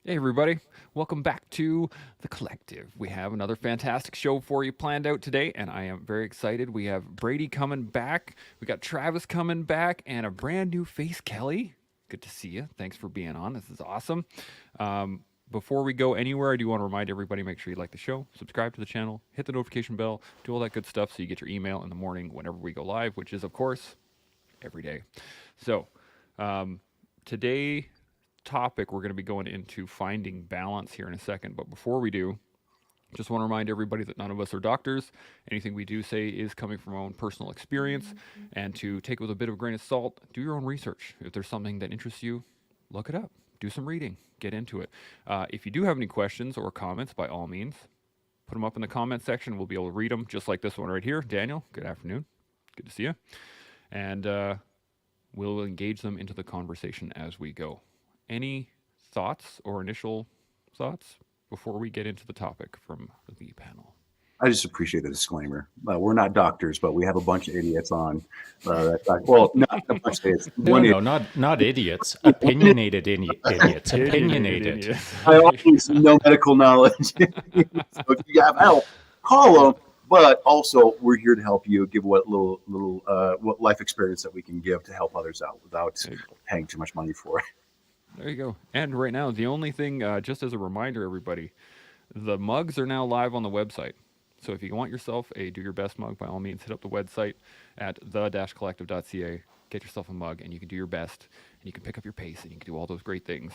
Hey, everybody. Welcome back to The Collective. We have another fantastic show for you planned out today, and I am very excited. We have Brady coming back, we got Travis coming back, and a brand new face, Kelly. Good to see you. Thanks for being on. This is awesome. Before we go anywhere, I do want to remind everybody make sure you like the show, subscribe to the channel, hit the notification bell, do all that good stuff so you get your email in the morning whenever we go live, which is, of course, every day. So, today topic, we're going to be going into finding balance here in a second. But before we do, just want to remind everybody that none of us are doctors. Anything we do say is coming from our own personal experience, and to take it with a bit of a grain of salt, do your own research. If there's something that interests you, look it up, do some reading, get into it. If you do have any questions or comments, by all means, put them up in the comment section. We'll be able to read them, just like this one right here. Daniel, good afternoon. Good to see you. And we'll engage them into the conversation as we go. Any thoughts or initial thoughts before we get into the topic from the panel? I just appreciate the disclaimer. We're not doctors, but we have a bunch of idiots on. Well, not a bunch of idiots. No, One idiot. no, not idiots. Opinionated idiots. Opinionated. I always no medical knowledge. So if you have help, call them. But also, we're here to help you. Give what little what life experience that we can give to help others out without paying too much money for it. There you go. And right now, the only thing, just as a reminder, everybody, the mugs are now live on the website. So if you want yourself a Do Your Best mug, by all means, hit up the website at the-collective.ca, get yourself a mug, and you can do your best, and you can pick up your pace, and you can do all those great things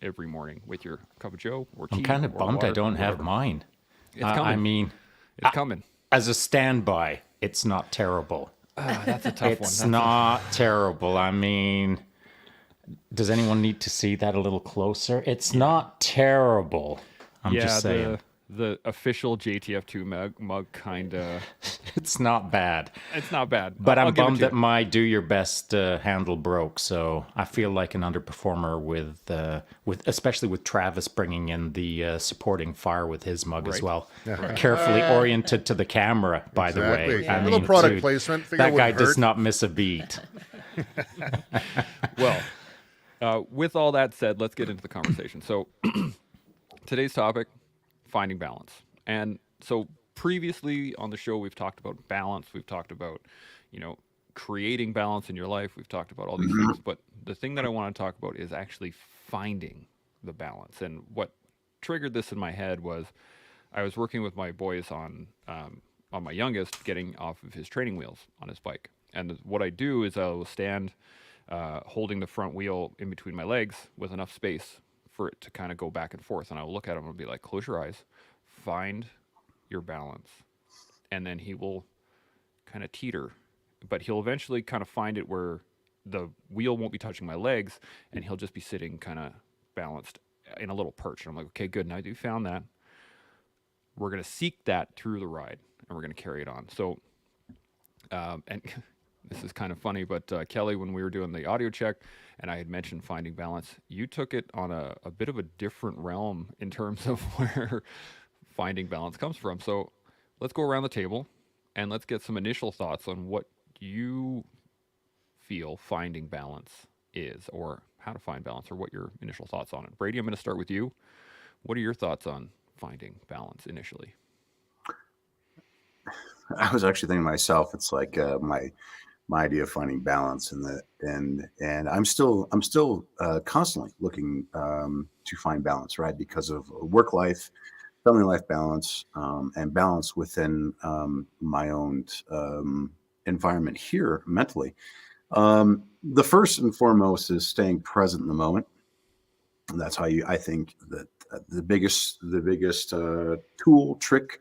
every morning with your cup of joe or tea I'm kind of or bummed water, I don't have whatever. mine. It's coming. I mean, It's coming. as a standby, it's not terrible. That's a tough It's one. not terrible. I mean, does anyone need to see that a little closer? It's not terrible. I'm just saying. the official JTF2 mug kind of. It's not bad. It's not bad. But I'll I'm give it bummed to that you. my Do Your Best handle broke, so I feel like an underperformer with especially with Travis bringing in the supporting fire with his mug as Right. well. Carefully oriented to the camera, by the way. Exactly. A little product placement. Figure it That guy wouldn't does hurt. not miss a beat. Well, with all that said, let's get into the conversation. So today's topic, finding balance. And so previously on the show, we've talked about balance. We've talked about, you know, creating balance in your life. We've talked about all these things. But the thing that I want to talk about is actually finding the balance. And what triggered this in my head was I was working with my boys on my youngest getting off of his training wheels on his bike. And what I do is I will stand holding the front wheel in between my legs with enough space for it to kind of go back and forth. And I'll look at him and be like, close your eyes, find your balance. And then he will kind of teeter, but he'll eventually kind of find it where the wheel won't be touching my legs and he'll just be sitting kind of balanced in a little perch. And I'm like, okay, good. Now that you found that, we're going to seek that through the ride and we're going to carry it on. So, and this is kind of funny, but Kelly, when we were doing the audio check and I had mentioned finding balance, you took it on a bit of a different realm in terms of where finding balance comes from. So let's go around the table and let's get some initial thoughts on what you feel finding balance is, or how to find balance, or what your initial thoughts on it. Brady, I'm going to start with you. What are your thoughts on finding balance initially? I was actually thinking to myself, it's like my idea of finding balance, and I'm still constantly looking to find balance, right? Because of work life, family life balance, and balance within my own environment here mentally. The first and foremost is staying present in the moment. And that's how I think that the biggest tool, trick,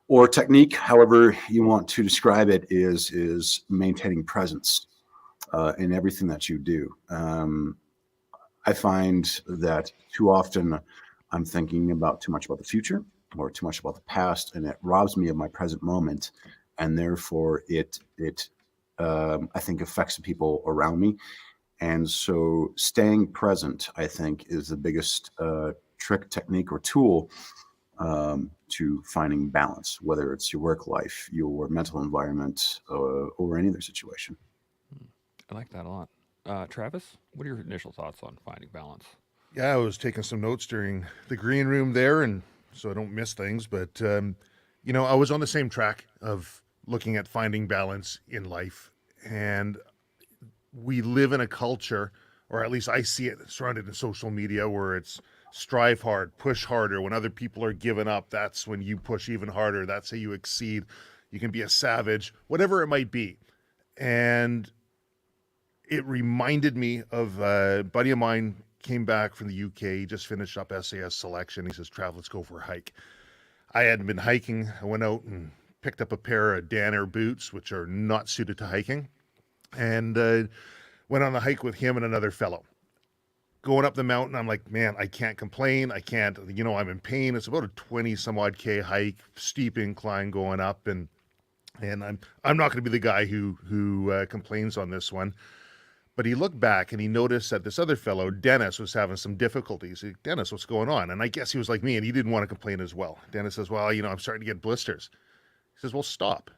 or technique, however you want to describe it, is maintaining presence in everything that you do. I find that too often I'm thinking about too much about the future or too much about the past, and it robs me of my present moment, and therefore it I think affects the people around me. And so, staying present, I think, is the biggest trick, technique, or tool to finding balance, whether it's your work life, your mental environment, or any other situation. I like that a lot. Travis, what are your initial thoughts on finding balance? Yeah, I was taking some notes during the green room there, and so I don't miss things. But I was on the same track of looking at finding balance in life, and we live in a culture, or at least I see it surrounded in social media, where it's strive hard, push harder. When other people are giving up, that's when you push even harder. That's how you exceed. You can be a savage, whatever it might be. And it reminded me of a buddy of mine came back from the UK, just finished up SAS selection. He says, Trav, let's go for a hike. I hadn't been hiking. I went out and picked up a pair of Danner boots, which are not suited to hiking, and went on a hike with him and another fellow. Going up the mountain, I'm like, man, I can't complain. I can't, I'm in pain. It's about a 20 some odd K hike, steep incline going up. And I'm not going to be the guy who complains on this one. But he looked back and he noticed that this other fellow, Dennis, was having some difficulties. He said, Dennis, what's going on? And I guess he was like me and he didn't want to complain as well. Dennis says, well, I'm starting to get blisters. He says, well, stop.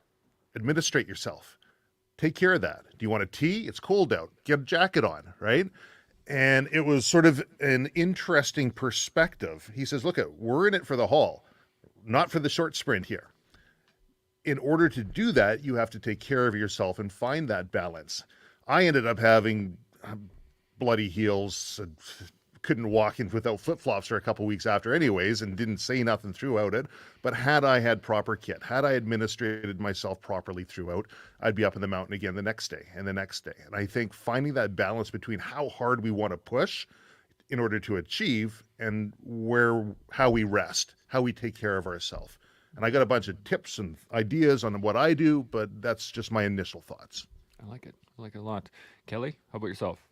Administrate yourself. Take care of that. Do you want a tea? It's cold out. Get a jacket on, right? And it was sort of an interesting perspective. He says, look, we're in it for the haul, not for the short sprint here. In order to do that, you have to take care of yourself and find that balance. I ended up having bloody heels, couldn't walk in without flip-flops for a couple weeks after anyways, and didn't say nothing throughout it. But had I had proper kit, had I administrated myself properly throughout, I'd be up in the mountain again the next day and the next day. And I think finding that balance between how hard we want to push in order to achieve and how we rest, how we take care of ourselves. And I got a bunch of tips and ideas on what I do, but that's just my initial thoughts. I like it. I like it a lot. Kelly, how about yourself?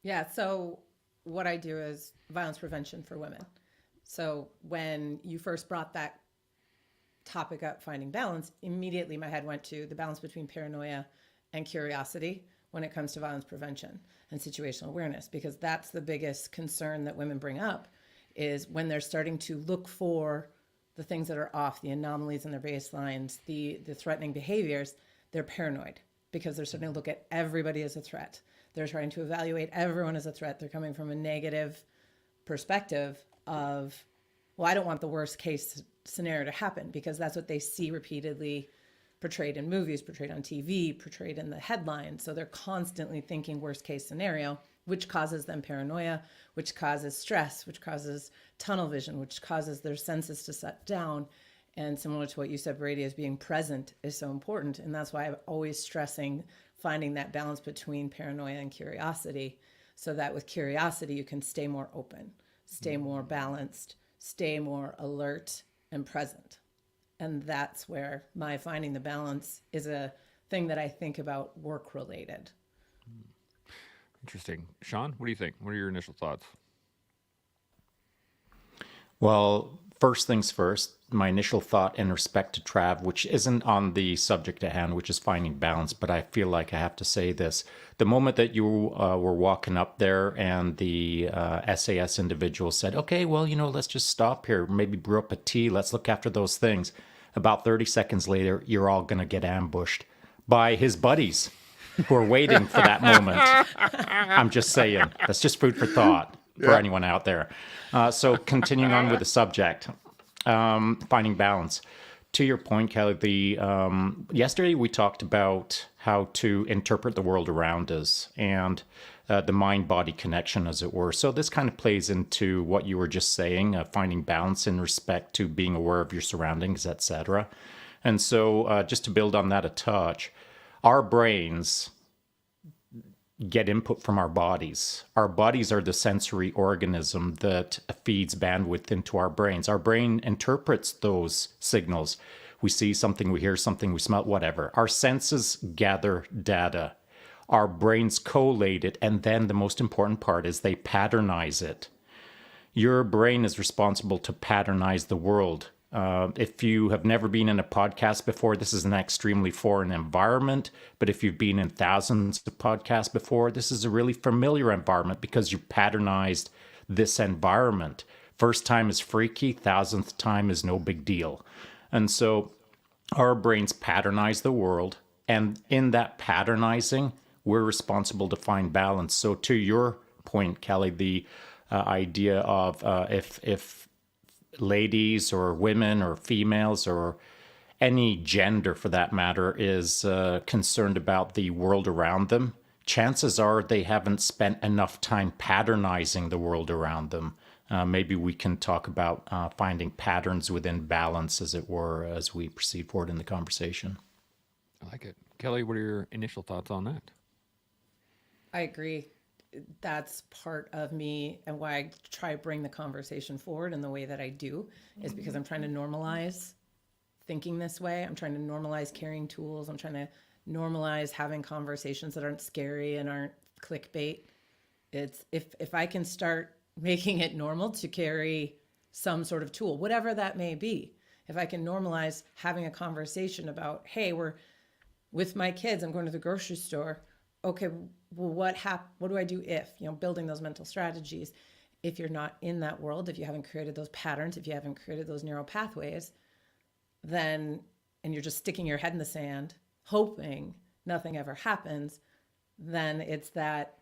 Yeah, so what I do is violence prevention for women. So when you first brought that topic up, finding balance, immediately my head went to the balance between paranoia and curiosity when it comes to violence prevention and situational awareness, because that's the biggest concern that women bring up, is when they're starting to look for the things that are off, the anomalies in their baselines, the threatening behaviors, they're paranoid because they're starting to look at everybody as a threat. They're trying to evaluate everyone as a threat. They're coming from a negative perspective of, well, I don't want the worst case scenario to happen, because that's what they see repeatedly portrayed in movies, portrayed on TV, portrayed in the headlines. So they're constantly thinking worst case scenario, which causes them paranoia, which causes stress, which causes tunnel vision, which causes their senses to shut down. And similar to what you said, Brady, is being present is so important. And that's why I'm always stressing finding that balance between paranoia and curiosity, so that with curiosity, you can stay more open, stay more balanced, stay more alert and present. And that's where my finding the balance is a thing that I think about work related. Interesting. Sean, what do you think? What are your initial thoughts? Well, first things first, my initial thought in respect to Trav, which isn't on the subject at hand, which is finding balance, but I feel like I have to say this. The moment that you were walking up there and the SAS individual said, okay, well, let's just stop here, maybe brew up a tea, let's look after those things. About 30 seconds later, you're all going to get ambushed by his buddies who are waiting for that moment. I'm just saying, that's just food for thought for anyone out there. So continuing on with the subject, finding balance. To your point, Kelly, yesterday we talked about how to interpret the world around us and the mind-body connection, as it were. So this kind of plays into what you were just saying, finding balance in respect to being aware of your surroundings, etc. And so just to build on that a touch, our brains get input from our bodies. Our bodies are the sensory organism that feeds bandwidth into our brains. Our brain interprets those signals. We see something, we hear something, we smell, whatever. Our senses gather data. Our brains collate it, and then the most important part is they patternize it. Your brain is responsible to patternize the world. If you have never been in a podcast before, this is an extremely foreign environment. But if you've been in thousands of podcasts before, this is a really familiar environment because you patternized this environment. First time is freaky, thousandth time is no big deal. And so our brains patternize the world. And in that patternizing, we're responsible to find balance. So to your point, Kelly, the idea of if ladies or women or females or any gender for that matter is concerned about the world around them, chances are they haven't spent enough time patternizing the world around them. Maybe we can talk about finding patterns within balance, as it were, as we proceed forward in the conversation. I like it. Kelly, what are your initial thoughts on that? I agree. That's part of me and why I try to bring the conversation forward in the way that I do, is because I'm trying to normalize thinking this way. I'm trying to normalize carrying tools. I'm trying to normalize having conversations that aren't scary and aren't clickbait. It's if I can start making it normal to carry some sort of tool, whatever that may be. If I can normalize having a conversation about, hey, we're with my kids, I'm going to the grocery store. Okay, well, what do I do if, building those mental strategies. If you're not in that world, if you haven't created those patterns, if you haven't created those neural pathways, then, and you're just sticking your head in the sand, hoping nothing ever happens, then it's that,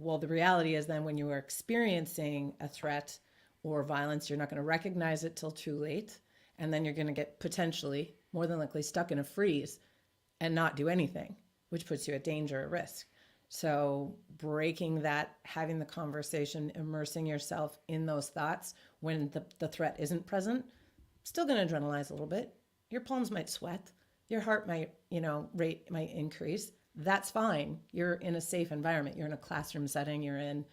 well, the reality is then when you are experiencing a threat or violence, you're not going to recognize it till too late. And then you're going to get potentially, more than likely, stuck in a freeze and not do anything, which puts you at danger, at risk. So breaking that, having the conversation, immersing yourself in those thoughts when the threat isn't present, still going to adrenalize a little bit. Your palms might sweat. Your heart might, rate might increase. That's fine. You're in a safe environment. You're in a classroom setting. You're in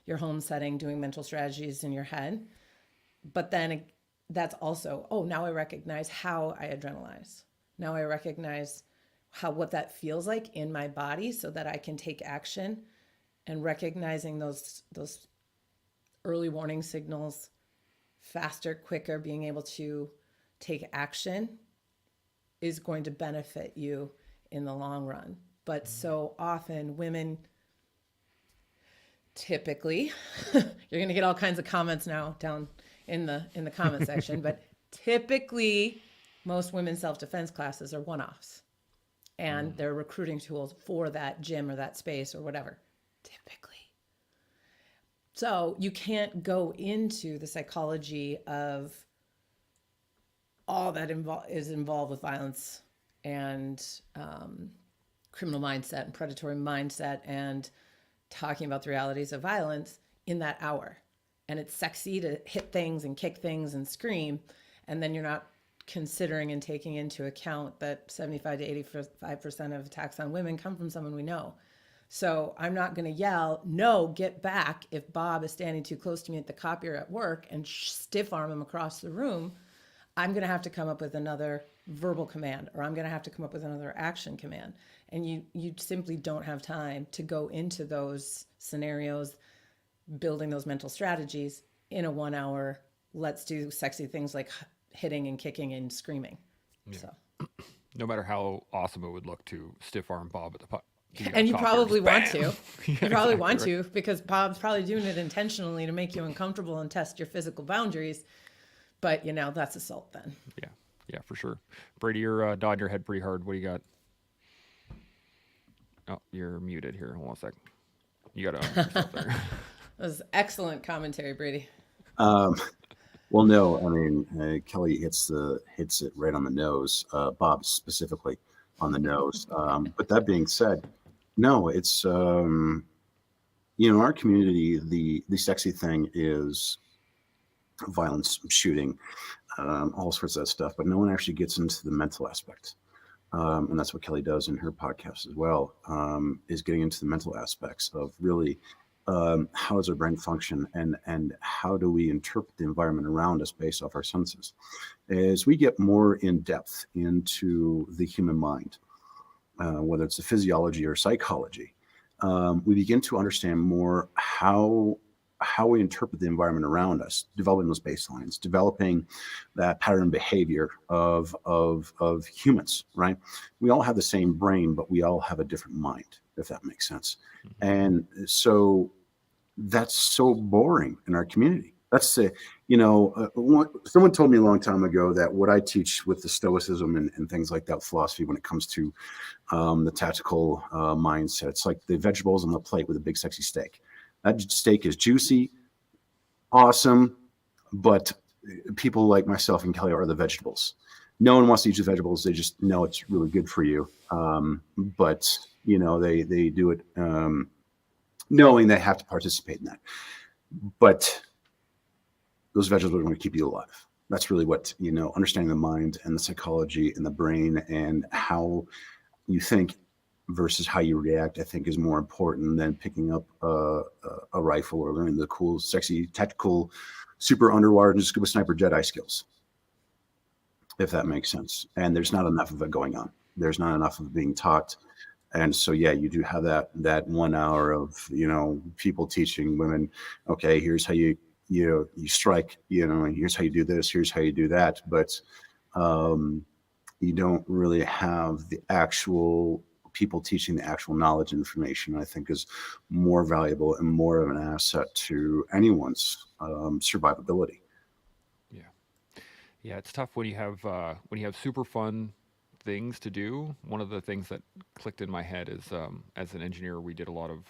your home setting doing mental strategies in your head. But then that's also, now I recognize how I adrenalize. Now I recognize what that feels like in my body so that I can take action, and recognizing those early warning signals faster, quicker, being able to take action is going to benefit you in the long run. But so often women typically, you're going to get all kinds of comments now down in the comment section, but typically most women's self-defense classes are one-offs. And they're recruiting tools for that gym or that space or whatever, typically. So you can't go into the psychology of all that is involved with violence and criminal mindset and predatory mindset and talking about the realities of violence in that hour. And it's sexy to hit things and kick things and scream, and then you're not considering and taking into account that 75 to 85% of attacks on women come from someone we know. So I'm not going to yell, no, get back, if Bob is standing too close to me at the copier at work, and stiff arm him across the room. I'm going to have to come up with another verbal command, or I'm going to have to come up with another action command. And you simply don't have time to go into those scenarios, building those mental strategies in a 1 hour, let's do sexy things like hitting and kicking and screaming. Yeah. So, no matter how awesome it would look to stiff arm Bob at the and you probably want to. Yeah, you probably exactly want right. to, because Bob's probably doing it intentionally to make you uncomfortable and test your physical boundaries. But that's assault then. Yeah, for sure. Brady, you're nodding your head pretty hard. What do you got? Oh, you're muted here. Hold on a second. You got to unmute yourself there. That was excellent commentary, Brady. Well, no, I mean, Kelly hits it right on the nose, Bob specifically on the nose. But that being said, no, it's, in our community, the sexy thing is violence, shooting, all sorts of that stuff, but no one actually gets into the mental aspect. And that's what Kelly does in her podcast as well, is getting into the mental aspects of really how does our brain function, and how do we interpret the environment around us based off our senses. As we get more in depth into the human mind, whether it's the physiology or psychology, we begin to understand more how we interpret the environment around us, developing those baselines, developing that pattern behavior of humans, right? We all have the same brain, but we all have a different mind, if that makes sense. Mm-hmm. And so that's so boring in our community. That's someone told me a long time ago that what I teach with the stoicism and things like that philosophy when it comes to the tactical mindset, it's like the vegetables on the plate with a big sexy steak. That steak is juicy, awesome, but people like myself and Kelly are the vegetables. No one wants to eat the vegetables. They just know it's really good for you. But they do it knowing they have to participate in that. But those vegetables are going to keep you alive. That's really what, understanding the mind and the psychology and the brain and how you think versus how you react, I think is more important than picking up a rifle or learning the cool, sexy, tactical, super underwater and scuba sniper Jedi skills, if that makes sense. And there's not enough of it going on. There's not enough of it being taught. And so, yeah, you do have that 1 hour of, people teaching women, okay, here's how you strike, here's how you do this, here's how you do that. But you don't really have the actual people teaching the actual knowledge and information. I think is more valuable and more of an asset to anyone's survivability. Yeah, it's tough when you have super fun things to do. One of the things that clicked in my head is as an engineer, we did a lot of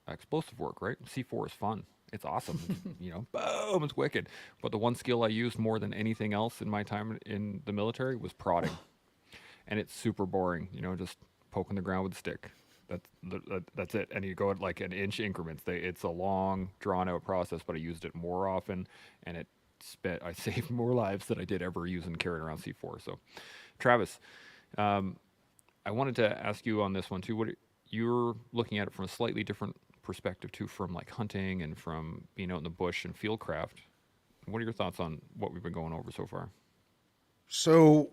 explosive work, right? C4 is fun. It's awesome. Boom, it's wicked. But the one skill I used more than anything else in my time in the military was prodding. And it's super boring, just poking the ground with a stick. That's it. And you go at like an inch increments. It's a long, drawn out process, but I used it more often, and I saved more lives than I did ever using carrying around C4. So, Travis, I wanted to ask you on this one too. You're looking at it from a slightly different perspective too, from like hunting and from being out in the bush and fieldcraft. What are your thoughts on what we've been going over so far? So,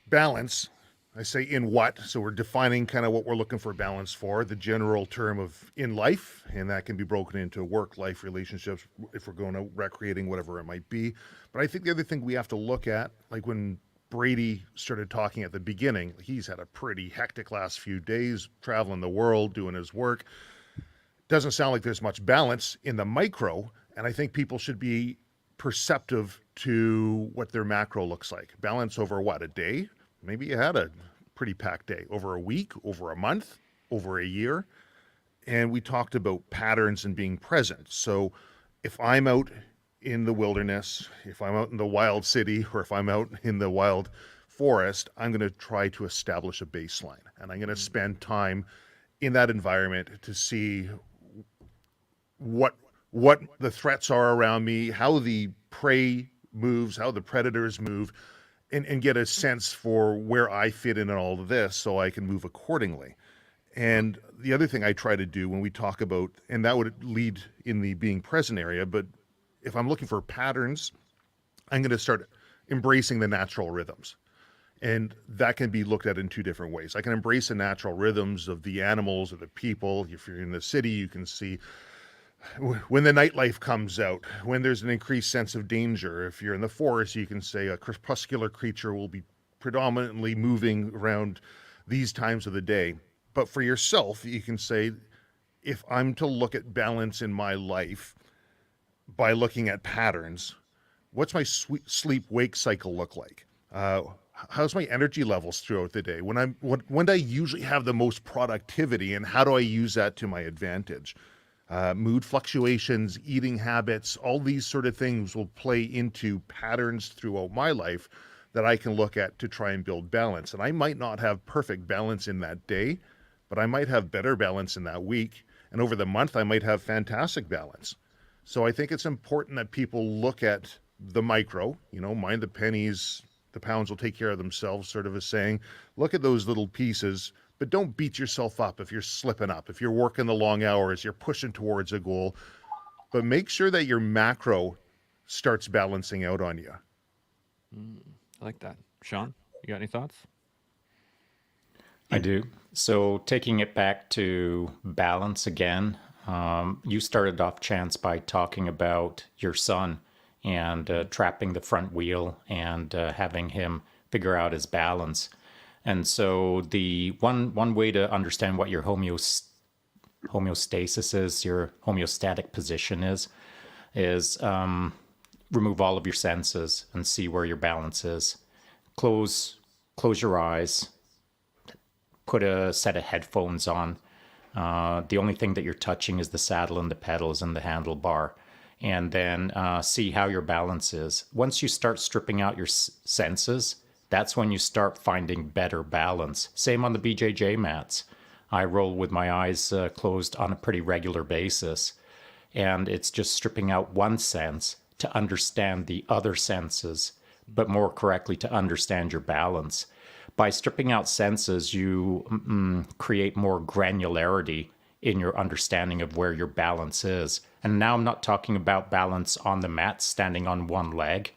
balance, I say in what? So we're defining kind of what we're looking for balance for, the general term of in life, and that can be broken into work, life, relationships, if we're going out recreating, whatever it might be. But I think the other thing we have to look at, like when Brady started talking at the beginning, he's had a pretty hectic last few days, traveling the world, doing his work. Doesn't sound like there's much balance in the micro, and I think people should be perceptive to what their macro looks like. Balance over what, a day? Maybe you had a pretty packed day. Over a week, over a month, over a year. And we talked about patterns and being present. So if I'm out in the wilderness, if I'm out in the wild city, or if I'm out in the wild forest, I'm going to try to establish a baseline. And I'm going to spend time in that environment to see what the threats are around me, how the prey moves, how the predators move, and get a sense for where I fit in all of this so I can move accordingly. And the other thing I try to do when we talk about, and that would lead in the being present area, but if I'm looking for patterns, I'm going to start embracing the natural rhythms. And that can be looked at in two different ways. I can embrace the natural rhythms of the animals or the people. If you're in the city, you can see when the nightlife comes out, when there's an increased sense of danger. If you're in the forest, you can say a crepuscular creature will be predominantly moving around these times of the day. But for yourself, you can say, if I'm to look at balance in my life by looking at patterns, what's my sleep-wake cycle look like? How's my energy levels throughout the day? When do I usually have the most productivity, and how do I use that to my advantage? Mood fluctuations, eating habits, all these sort of things will play into patterns throughout my life that I can look at to try and build balance. And I might not have perfect balance in that day, but I might have better balance in that week. And over the month, I might have fantastic balance. So I think it's important that people look at the micro, mind the pennies, the pounds will take care of themselves, sort of a saying. Look at those little pieces, but don't beat yourself up if you're slipping up, if you're working the long hours, you're pushing towards a goal. But make sure that your macro starts balancing out on you. I like that. Sean, you got any thoughts? I do. So taking it back to balance again, you started off, Chance, by talking about your son and trapping the front wheel and having him figure out his balance. And so the one way to understand what your homeostasis is, your homeostatic position is remove all of your senses and see where your balance is. Close your eyes. Put a set of headphones on. The only thing that you're touching is the saddle and the pedals and the handlebar. and then see how your balance is. Once you start stripping out your senses, that's when you start finding better balance. Same on the BJJ mats. I roll with my eyes closed on a pretty regular basis, and it's just stripping out one sense to understand the other senses, but more correctly, to understand your balance. By stripping out senses, you create more granularity in your understanding of where your balance is. And now I'm not talking about balance on the mat, standing on one leg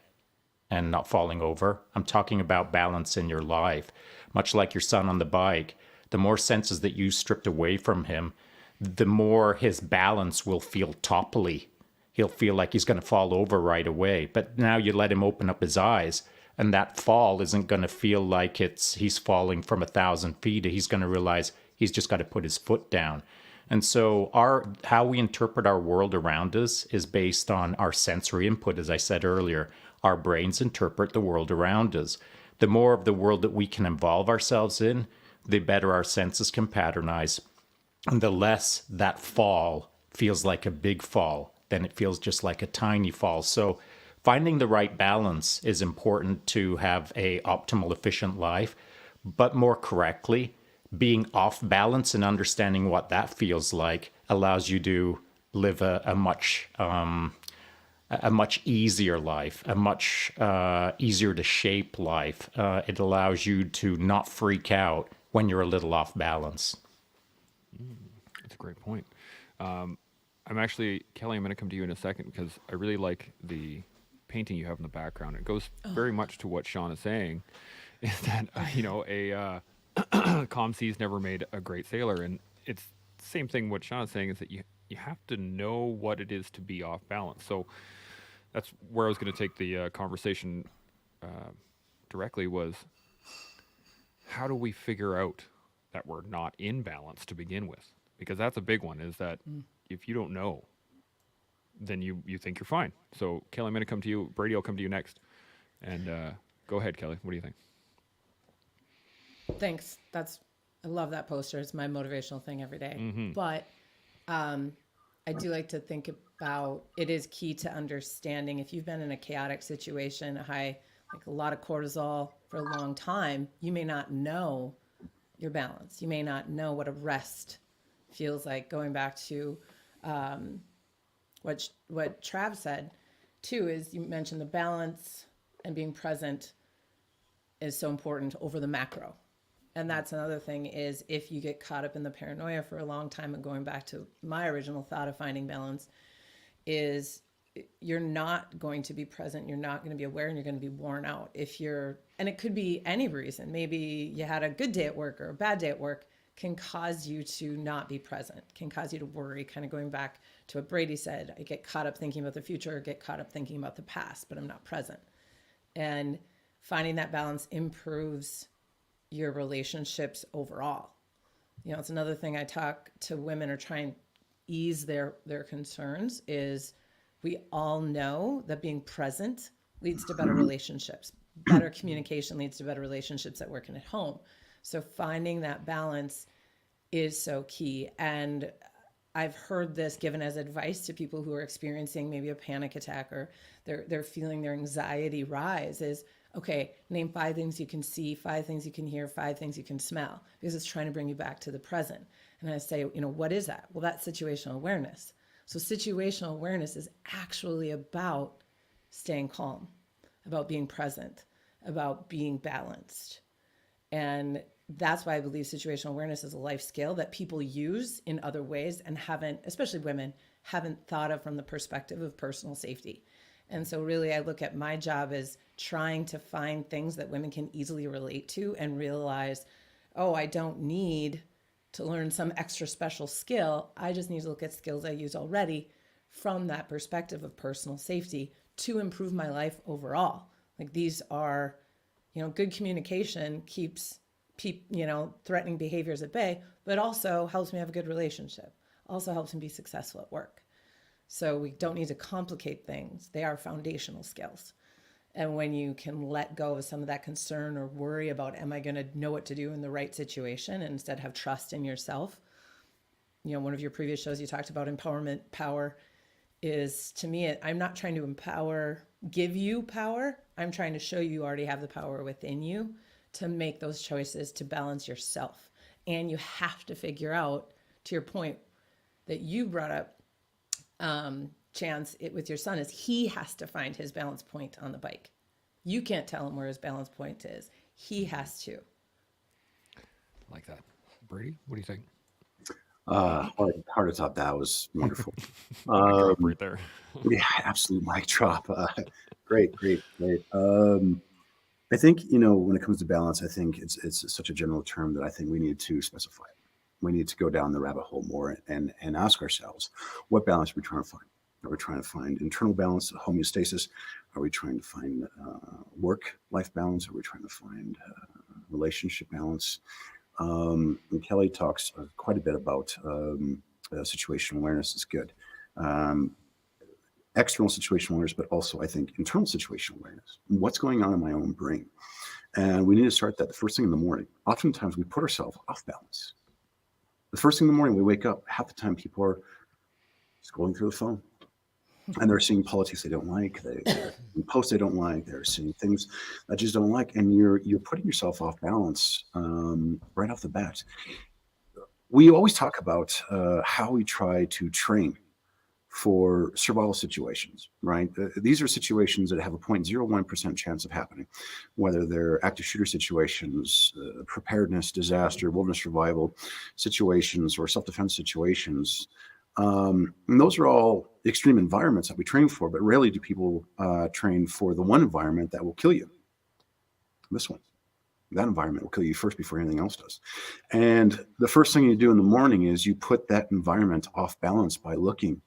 and not falling over. I'm talking about balance in your life. Much like your son on the bike, the more senses that you stripped away from him, the more his balance will feel topply. He'll feel like he's going to fall over right away. But now you let him open up his eyes, and that fall isn't going to feel like he's falling from 1,000 feet. He's going to realize he's just got to put his foot down. And so how we interpret our world around us is based on our sensory input. As I said earlier, our brains interpret the world around us. The more of the world that we can involve ourselves in, the better our senses can patternize. And the less that fall feels like a big fall, then it feels just like a tiny fall. So finding the right balance is important to have a optimal, efficient life, but more correctly, being off balance and understanding what that feels like allows you to live a much easier life, a much easier to shape life. It allows you to not freak out when you're a little off balance. That's a great point. I'm actually, Kelly, I'm going to come to you in a second because I really like the painting you have in the background. It goes very much to what Sean is saying, is that, calm seas never made a great sailor. And it's the same thing what Sean is saying, is that you have to know what it is to be off balance. So that's where I was going to take the conversation directly, was how do we figure out that we're not in balance to begin with? Because that's a big one, is that if you don't know, then you think you're fine. So Kelly, I'm going to come to you. Brady, I'll come to you next. And go ahead, Kelly. What do you think? Thanks. I love that poster. It's my motivational thing every day. But I do like to think about, it is key to understanding if you've been in a chaotic situation, like a lot of cortisol for a long time, you may not know your balance. You may not know what a rest feels like. Going back to what Trav said too, is you mentioned the balance and being present is so important over the macro. And that's another thing, is if you get caught up in the paranoia for a long time, and going back to my original thought of finding balance, is you're not going to be present, you're not going to be aware, and you're going to be worn out. And it could be any reason. Maybe you had a good day at work or a bad day at work, can cause you to not be present, can cause you to worry, kind of going back to what Brady said, I get caught up thinking about the future, or get caught up thinking about the past, but I'm not present. And finding that balance improves your relationships overall. It's another thing I talk to women, or try and ease their concerns, is we all know that being present leads to better relationships. Better communication leads to better relationships at work and at home. So finding that balance is so key. And I've heard this given as advice to people who are experiencing maybe a panic attack, or they're feeling their anxiety rise, is, okay, name 5 things you can see, 5 things you can hear, 5 things you can smell, because it's trying to bring you back to the present. And I say, what is that? Well, that's situational awareness. So situational awareness is actually about staying calm, about being present, about being balanced. And that's why I believe situational awareness is a life skill that people use in other ways and haven't, especially women, haven't thought of from the perspective of personal safety. And so really I look at my job as trying to find things that women can easily relate to, and realize, I don't need to learn some extra special skill. I just need to look at skills I use already from that perspective of personal safety to improve my life overall. Like, these are, good communication keeps threatening behaviors at bay, but also helps me have a good relationship, also helps me be successful at work. So we don't need to complicate things. They are foundational skills. And when you can let go of some of that concern or worry about, am I going to know what to do in the right situation, and instead have trust in yourself. One of your previous shows, you talked about empowerment, power. is, to me, I'm not trying to give you power. I'm trying to show you already have the power within you to make those choices to balance yourself. And you have to figure out, to your point that you brought up, Chance, with your son, is he has to find his balance point on the bike. You can't tell him where his balance point is. He has to. Like that. Brady, what do you think? Hard to top that. Was wonderful. Mic drop right there. Yeah, absolute mic drop. Great. I think, when it comes to balance, I think it's such a general term that I think we need to specify it. We need to go down the rabbit hole more and ask ourselves, what balance are we trying to find? Are we trying to find internal balance, homeostasis? Are we trying to find work-life balance? Are we trying to find relationship balance? And Kelly talks quite a bit about situational awareness is good. External situational awareness, but also I think internal situational awareness. What's going on in my own brain? And we need to start that the first thing in the morning. Oftentimes we put ourselves off balance. The first thing in the morning we wake up, half the time people are scrolling through the phone. And they're seeing politics they don't like, they're seeing posts they don't like, they're seeing things that just don't like, and you're putting yourself off balance right off the bat. We always talk about how we try to train for survival situations, right? These are situations that have a 0.01% chance of happening, whether they're active shooter situations, preparedness, disaster, wilderness survival situations, or self-defense situations. And those are all extreme environments that we train for, but rarely do people train for the one environment that will kill you. This one. That environment will kill you first before anything else does. And the first thing you do in the morning is you put that environment off balance by looking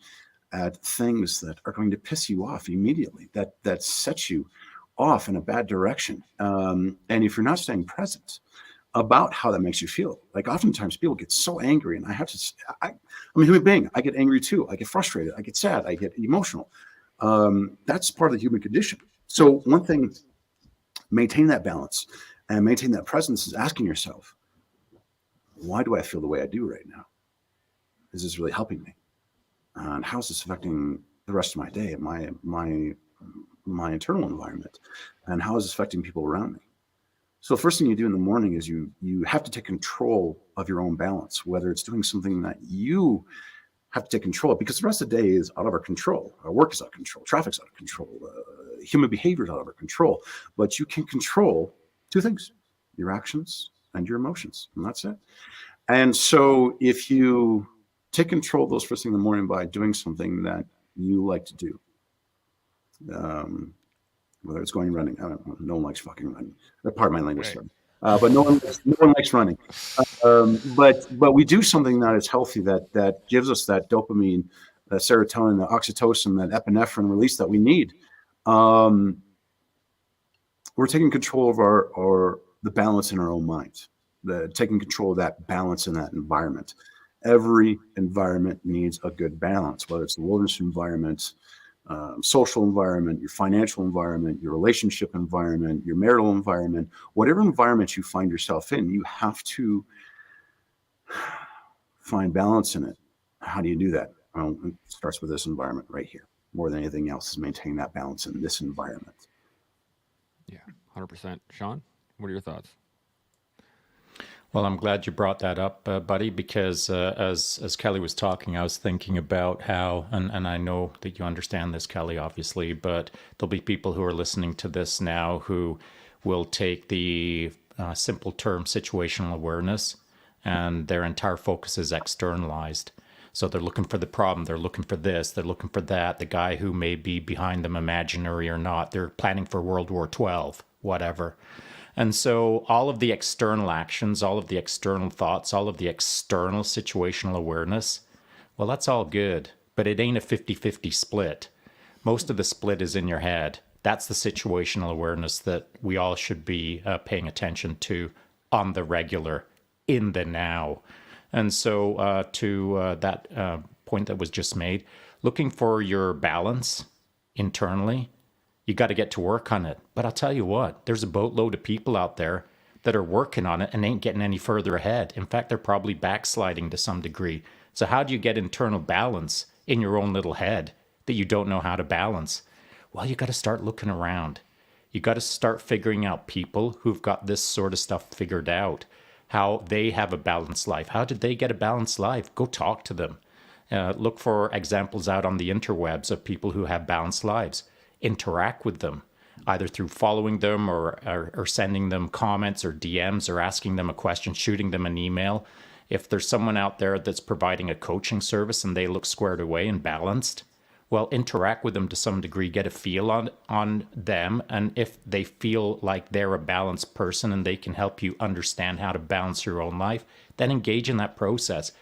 at things that are going to piss you off immediately, that sets you off in a bad direction. And if you're not staying present about how that makes you feel, like oftentimes people get so angry, and I'm a human being. I get angry too. I get frustrated. I get sad. I get emotional. That's part of the human condition. So one thing, maintain that balance and maintain that presence is asking yourself, why do I feel the way I do right now? Is this really helping me? And how's this affecting the rest of my day, my internal environment? And how is this affecting people around me? So the first thing you do in the morning is you have to take control of your own balance, whether it's doing something that you have to take control of, because the rest of the day is out of our control. Our work is out of control. Traffic's out of control. Human behavior is out of our control. But you can control two things, your actions and your emotions, and that's it. And so if you take control of those first thing in the morning by doing something that you like to do, whether it's going running, I don't know, no one likes fucking running. Pardon my language, sorry. But no one likes running. But we do something that is healthy, that gives us that dopamine, that serotonin, that oxytocin, that epinephrine release that we need. We're taking control of the balance in our own minds, taking control of that balance in that environment. Every environment needs a good balance, whether it's the wilderness environment, social environment, your financial environment, your relationship environment, your marital environment, whatever environment you find yourself in, you have to find balance in it. How do you do that? Well, it starts with this environment right here. More than anything else is maintain that balance in this environment. Yeah, 100%. Sean, what are your thoughts? Well, I'm glad you brought that up, buddy, because as Kelly was talking, I was thinking about how, and I know that you understand this, Kelly, obviously, but there'll be people who are listening to this now who will take the simple term situational awareness, and their entire focus is externalized. So they're looking for the problem, they're looking for this, they're looking for that, the guy who may be behind them, imaginary or not, they're planning for World War XII, whatever. And so all of the external actions, all of the external thoughts, all of the external situational awareness, well, that's all good, but it ain't a 50-50 split. Most of the split is in your head. That's the situational awareness that we all should be paying attention to on the regular, in the now. And so to that point that was just made, looking for your balance internally, you got to get to work on it. But I'll tell you what, there's a boatload of people out there that are working on it and ain't getting any further ahead. In fact, they're probably backsliding to some degree. So how do you get internal balance in your own little head? that you don't know how to balance? Well, you got to start looking around. You got to start figuring out people who've got this sort of stuff figured out, how they have a balanced life. How did they get a balanced life? Go talk to them. Look for examples out on the interwebs of people who have balanced lives. Interact with them, either through following them or sending them comments or DMs or asking them a question, shooting them an email. If there's someone out there that's providing a coaching service and they look squared away and balanced, well, interact with them to some degree, get a feel on them. And if they feel like they're a balanced person and they can help you understand how to balance your own life, then engage in that process.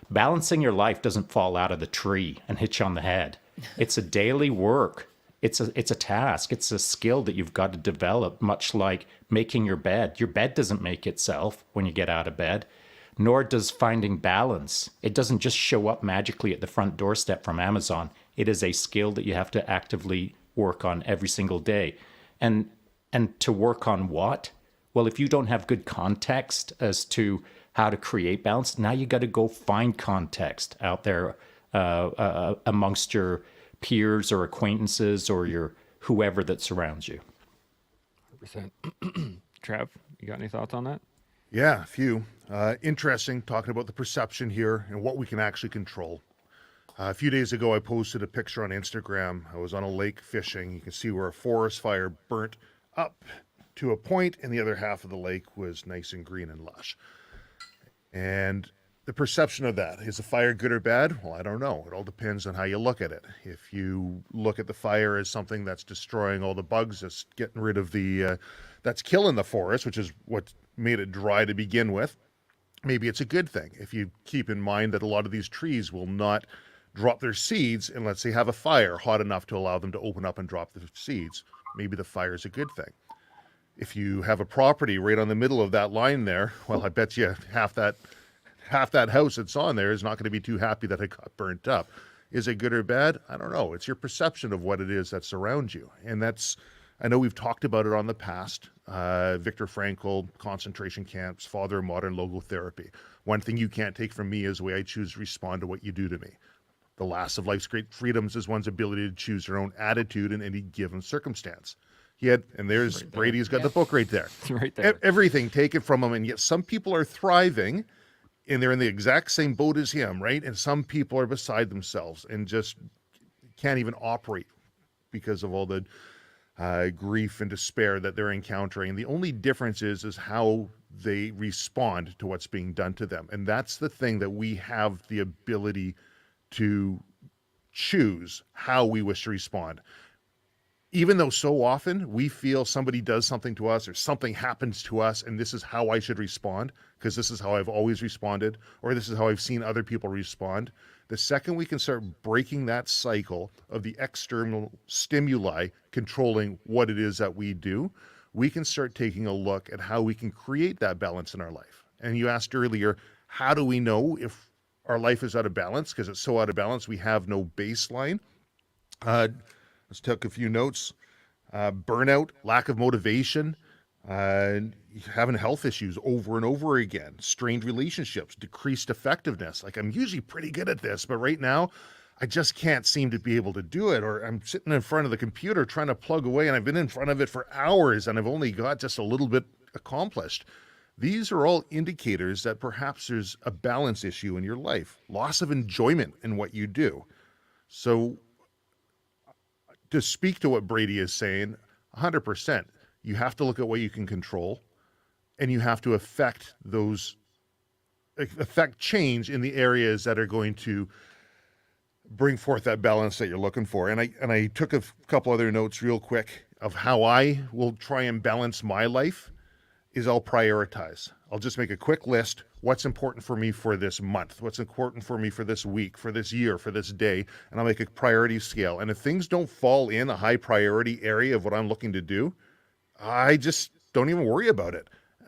Balancing your life doesn't fall out of the tree and hit you on the head. It's a daily work. It's a task. It's a skill that you've got to develop, much like making your bed. Your bed doesn't make itself when you get out of bed, nor does finding balance. It doesn't just show up magically at the front doorstep from Amazon. It is a skill that you have to actively work on every single day. And to work on what? Well, if you don't have good context as to how to create balance, now you got to go find context out there amongst your peers or acquaintances or your whoever that surrounds you. 100%. Trav, you got any thoughts on that? Yeah, a few. Interesting talking about the perception here and what we can actually control. A few days ago, I posted a picture on Instagram. I was on a lake fishing. You can see where a forest fire burnt up to a point, and the other half of the lake was nice and green and lush. And the perception of that, is the fire good or bad? Well, I don't know. It all depends on how you look at it. If you look at the fire as something that's destroying all the bugs, that's getting rid of that's killing the forest, which is what made it dry to begin with, maybe it's a good thing. If you keep in mind that a lot of these trees will not drop their seeds and let's say have a fire hot enough to allow them to open up and drop the seeds, maybe the fire is a good thing. If you have a property right on the middle of that line there, well, I bet you half that house that's on there is not going to be too happy that it got burnt up. Is it good or bad? I don't know. It's your perception of what it is that surrounds you. And that's, I know we've talked about it on the past. Viktor Frankl, concentration camps, father of modern logotherapy. One thing you can't take from me is the way I choose to respond to what you do to me. The last of life's great freedoms is one's ability to choose their own attitude in any given circumstance. And there's right there. Brady's got the book right there. It's right there. Everything taken from him, and yet some people are thriving, and they're in the exact same boat as him, right? And some people are beside themselves and just can't even operate because of all the grief and despair that they're encountering. The only difference is how they respond to what's being done to them. And that's the thing that we have the ability to choose how we wish to respond. Even though so often we feel somebody does something to us or something happens to us and this is how I should respond because this is how I've always responded or this is how I've seen other people respond. The second we can start breaking that cycle of the external stimuli controlling what it is that we do, we can start taking a look at how we can create that balance in our life. And you asked earlier, how do we know if our life is out of balance? Because it's so out of balance, we have no baseline. Let's take a few notes. Burnout, lack of motivation, having health issues over and over again, strained relationships, decreased effectiveness. Like I'm usually pretty good at this, but right now I just can't seem to be able to do it. Or I'm sitting in front of the computer trying to plug away and I've been in front of it for hours and I've only got just a little bit accomplished. These are all indicators that perhaps there's a balance issue in your life, loss of enjoyment in what you do. So to speak to what Brady is saying, 100%, you have to look at what you can control and you have to affect change in the areas that are going to bring forth that balance that you're looking for. And I took a couple other notes real quick of how I will try and balance my life is I'll prioritize. I'll just make a quick list. What's important for me for this month? What's important for me for this week, for this year, for this day? And I'll make a priority scale. And if things don't fall in a high priority area of what I'm looking to do, I just don't even worry about it.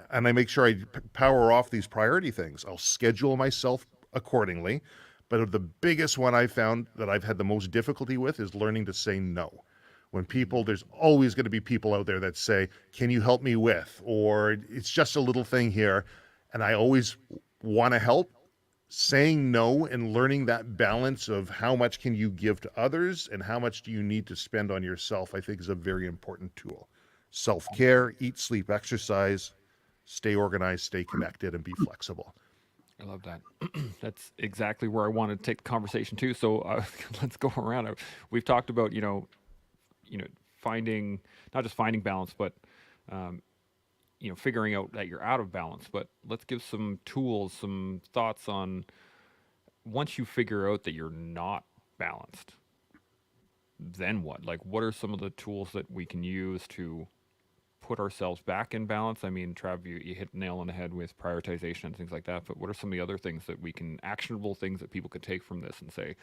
And I make sure I power off these priority things. I'll schedule myself accordingly. But the biggest one I found that I've had the most difficulty with is learning to say no. There's always going to be people out there that say, can you help me with? Or it's just a little thing here. And I always want to help. saying no and learning that balance of how much can you give to others and how much do you need to spend on yourself, I think is a very important tool. Self-care, eat, sleep, exercise, stay organized, stay connected, and be flexible. I love that. That's exactly where I wanted to take the conversation to. So let's go around. We've talked about finding, not just finding balance, but figuring out that you're out of balance. But let's give some tools, some thoughts on once you figure out that you're not balanced, then what? Like, what are some of the tools that we can use to put ourselves back in balance? I mean, Trav, you hit the nail on the head with prioritization and things like that, but what are some of the other things that we can, actionable things that people could take from this and say,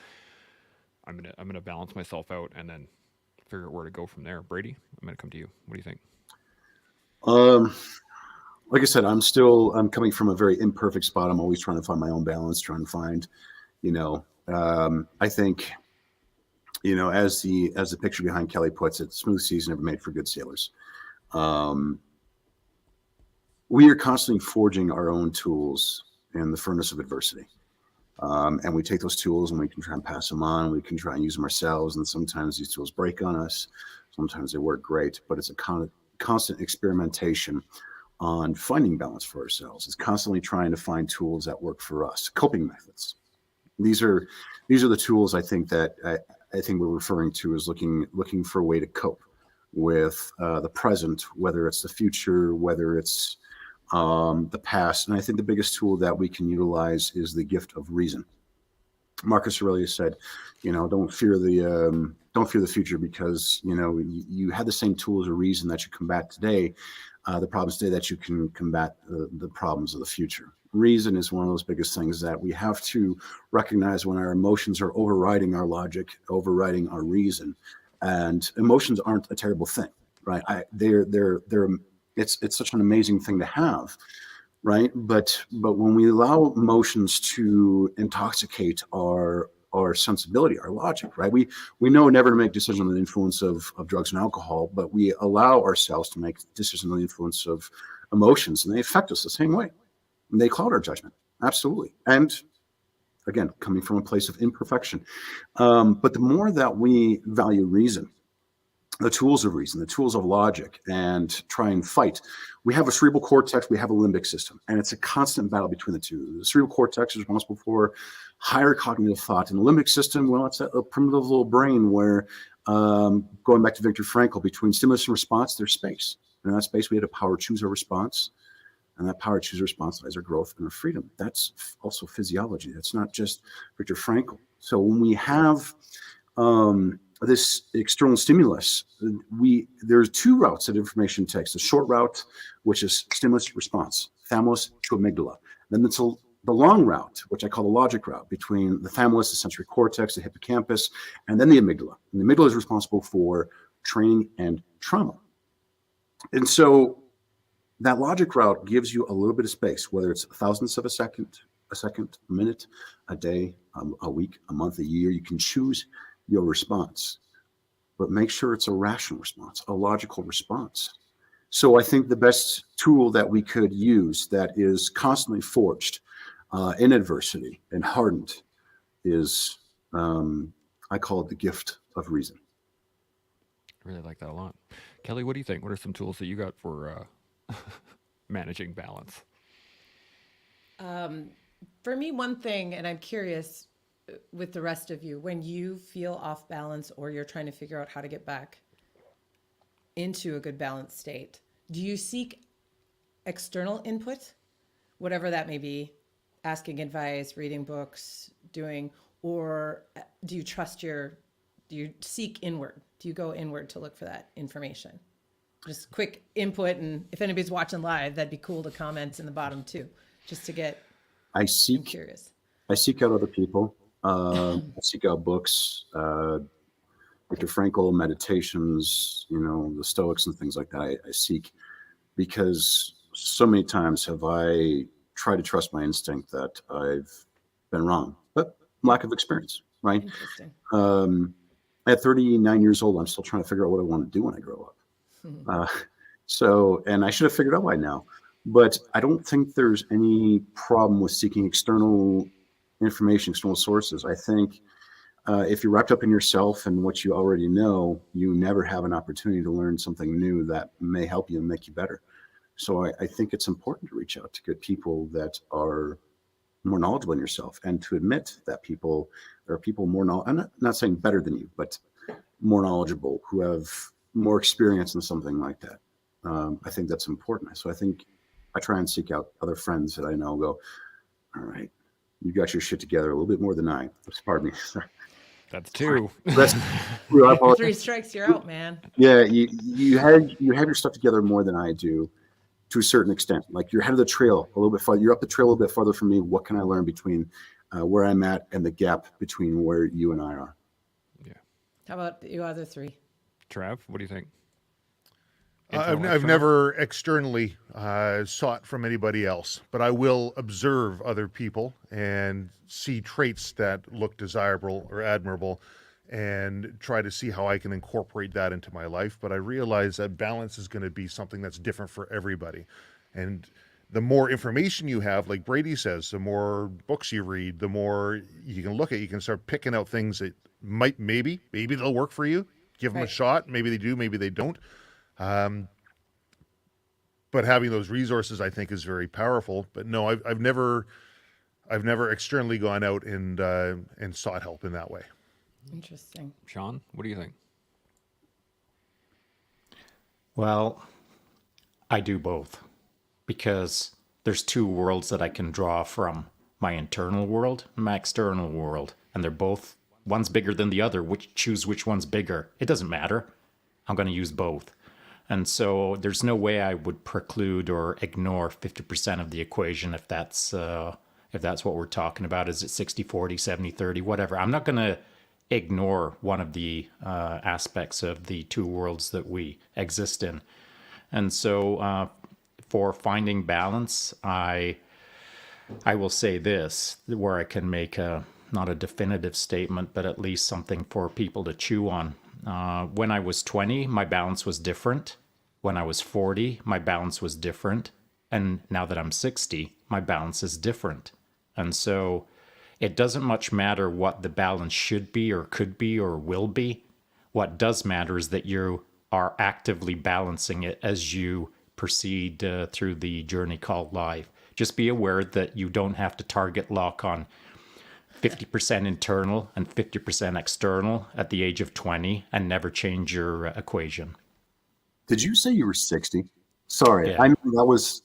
I'm gonna balance myself out and then figure out where to go from there? Brady, I'm gonna come to you. What do you think? Like I said, I'm coming from a very imperfect spot. I'm always trying to find my own balance, trying to find, I think, as the picture behind Kelly puts it, smooth seas never made for good sailors. We are constantly forging our own tools in the furnace of adversity. And we take those tools and we can try and pass them on. We can try and use them ourselves. And sometimes these tools break on us. Sometimes they work great, but it's a constant experimentation on finding balance for ourselves. It's constantly trying to find tools that work for us, coping methods. These are the tools I think that I think we're referring to as looking for a way to cope with the present, whether it's the future, whether it's the past. And I think the biggest tool that we can utilize is the gift of reason. Marcus Aurelius said, don't fear the future, because you have the same tools of reason that you combat today. The problems today that you can combat the problems of the future. Reason is one of those biggest things that we have to recognize when our emotions are overriding our logic, overriding our reason. And emotions aren't a terrible thing, right? It's such an amazing thing to have, right? But when we allow emotions to intoxicate our sensibility, our logic, right? We know never to make decisions under the influence of drugs and alcohol, but we allow ourselves to make decisions under the influence of emotions, and they affect us the same way. And they cloud our judgment, absolutely. And again, coming from a place of imperfection. But the more that we value reason, the tools of reason, the tools of logic, and try and fight. We have a cerebral cortex, we have a limbic system, and it's a constant battle between the two. The cerebral cortex is responsible for higher cognitive thought, and the limbic system, well, it's a primitive little brain where, going back to Viktor Frankl, between stimulus and response, there's space. And in that space, we have to power choose our response, and that power choose response lies our growth and our freedom. That's also physiology. That's not just Viktor Frankl. So when we have this external stimulus, there's two routes that information takes. The short route, which is stimulus response, thalamus to amygdala. Then it's the long route, which I call the logic route, between the thalamus, the sensory cortex, the hippocampus, and then the amygdala. And the amygdala is responsible for training and trauma. And so that logic route gives you a little bit of space, whether it's thousandths of a second, a minute, a day, a week, a month, a year. You can choose your response, but make sure it's a rational response, a logical response. So I think the best tool that we could use that is constantly forged in adversity and hardened is, I call it the gift of reason. I really like that a lot. Kelly, what do you think? What are some tools that you got for managing balance? For me, one thing, and I'm curious with the rest of you, when you feel off balance or you're trying to figure out how to get back into a good balanced state, do you seek external input, whatever that may be, asking advice, reading books, or do you do you seek inward? Do you go inward to look for that information? Just quick input, and if anybody's watching live, that'd be cool to comment in the bottom too, just to get I'm curious. I seek out other people. I seek out books, Viktor Frankl, meditations, the Stoics and things like that. I seek, because so many times have I tried to trust my instinct that I've been wrong, but lack of experience, right? Interesting. At 39 years old, I'm still trying to figure out what I want to do when I grow up. And I should have figured out by now, but I don't think there's any problem with seeking external information, external sources. I think if you're wrapped up in yourself and what you already know, you never have an opportunity to learn something new that may help you and make you better. So I think it's important to reach out to good people that are more knowledgeable in yourself, and to admit that there are people more I'm not saying better than you, but more knowledgeable, who have more experience in something like that. I think that's important. So I think I try and seek out other friends that I know, go, all right, you got your shit together a little bit more than I. Pardon me. Sorry. That's two. That's true. I apologize. 3 strikes, you're out, man. Yeah, you have your stuff together more than I do, to a certain extent. Like, you're ahead of the trail a little bit farther. You're up the trail a little bit farther from me. What can I learn between where I'm at and the gap between where you and I are? Yeah. How about you other 3? Trav, what do you think? I've Internal, external? never externally sought from anybody else, but I will observe other people and see traits that look desirable or admirable, and try to see how I can incorporate that into my life. But I realize that balance is going to be something that's different for everybody. And the more information you have, like Brady says, the more books you read, the more you can look at, you can start picking out things that maybe they'll work for you. Give them a Right. shot. Maybe they do, maybe they don't. But having those resources, I think, is very powerful. But no, I've never externally gone out and sought help in that way. Interesting. Sean, what do you think? Well, I do both, because there's 2 worlds that I can draw from: my internal world and my external world. And they're both, one's bigger than the other. Choose which one's bigger. It doesn't matter. I'm going to use both. And so there's no way I would preclude or ignore 50% of the equation if that's what we're talking about. Is it 60-40, 70-30, whatever? I'm not going to ignore one of the aspects of the 2 worlds that we exist in. And so for finding balance, I will say this, where I can make not a definitive statement, but at least something for people to chew on. When I was 20, my balance was different. When I was 40, my balance was different. And now that I'm 60, my balance is different. And so it doesn't much matter what the balance should be or could be or will be. What does matter is that you are actively balancing it as you proceed through the journey called life. Just be aware that you don't have to target lock on 50% internal and 50% external at the age of 20 and never change your equation. Did you say you were 60? Sorry, Yeah. I mean, that was.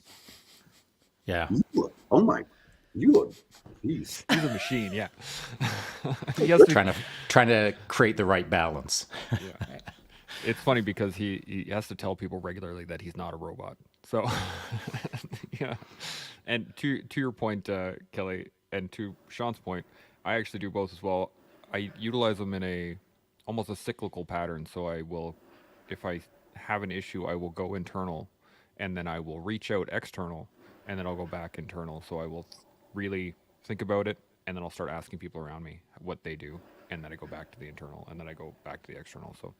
Yeah. Oh my, you look. Geez. He's a machine, yeah. He has to, Trying to create the right balance. yeah. It's funny because he has to tell people regularly that he's not a robot. So, yeah. And to your point, Kelly, and to Sean's point, I actually do both as well. I utilize them in almost a cyclical pattern. So I will, if I have an issue, I will go internal, and then I will reach out external, and then I'll go back internal. So I will really think about it, and then I'll start asking people around me what they do, and then I go back to the internal, and then I go back to the external. So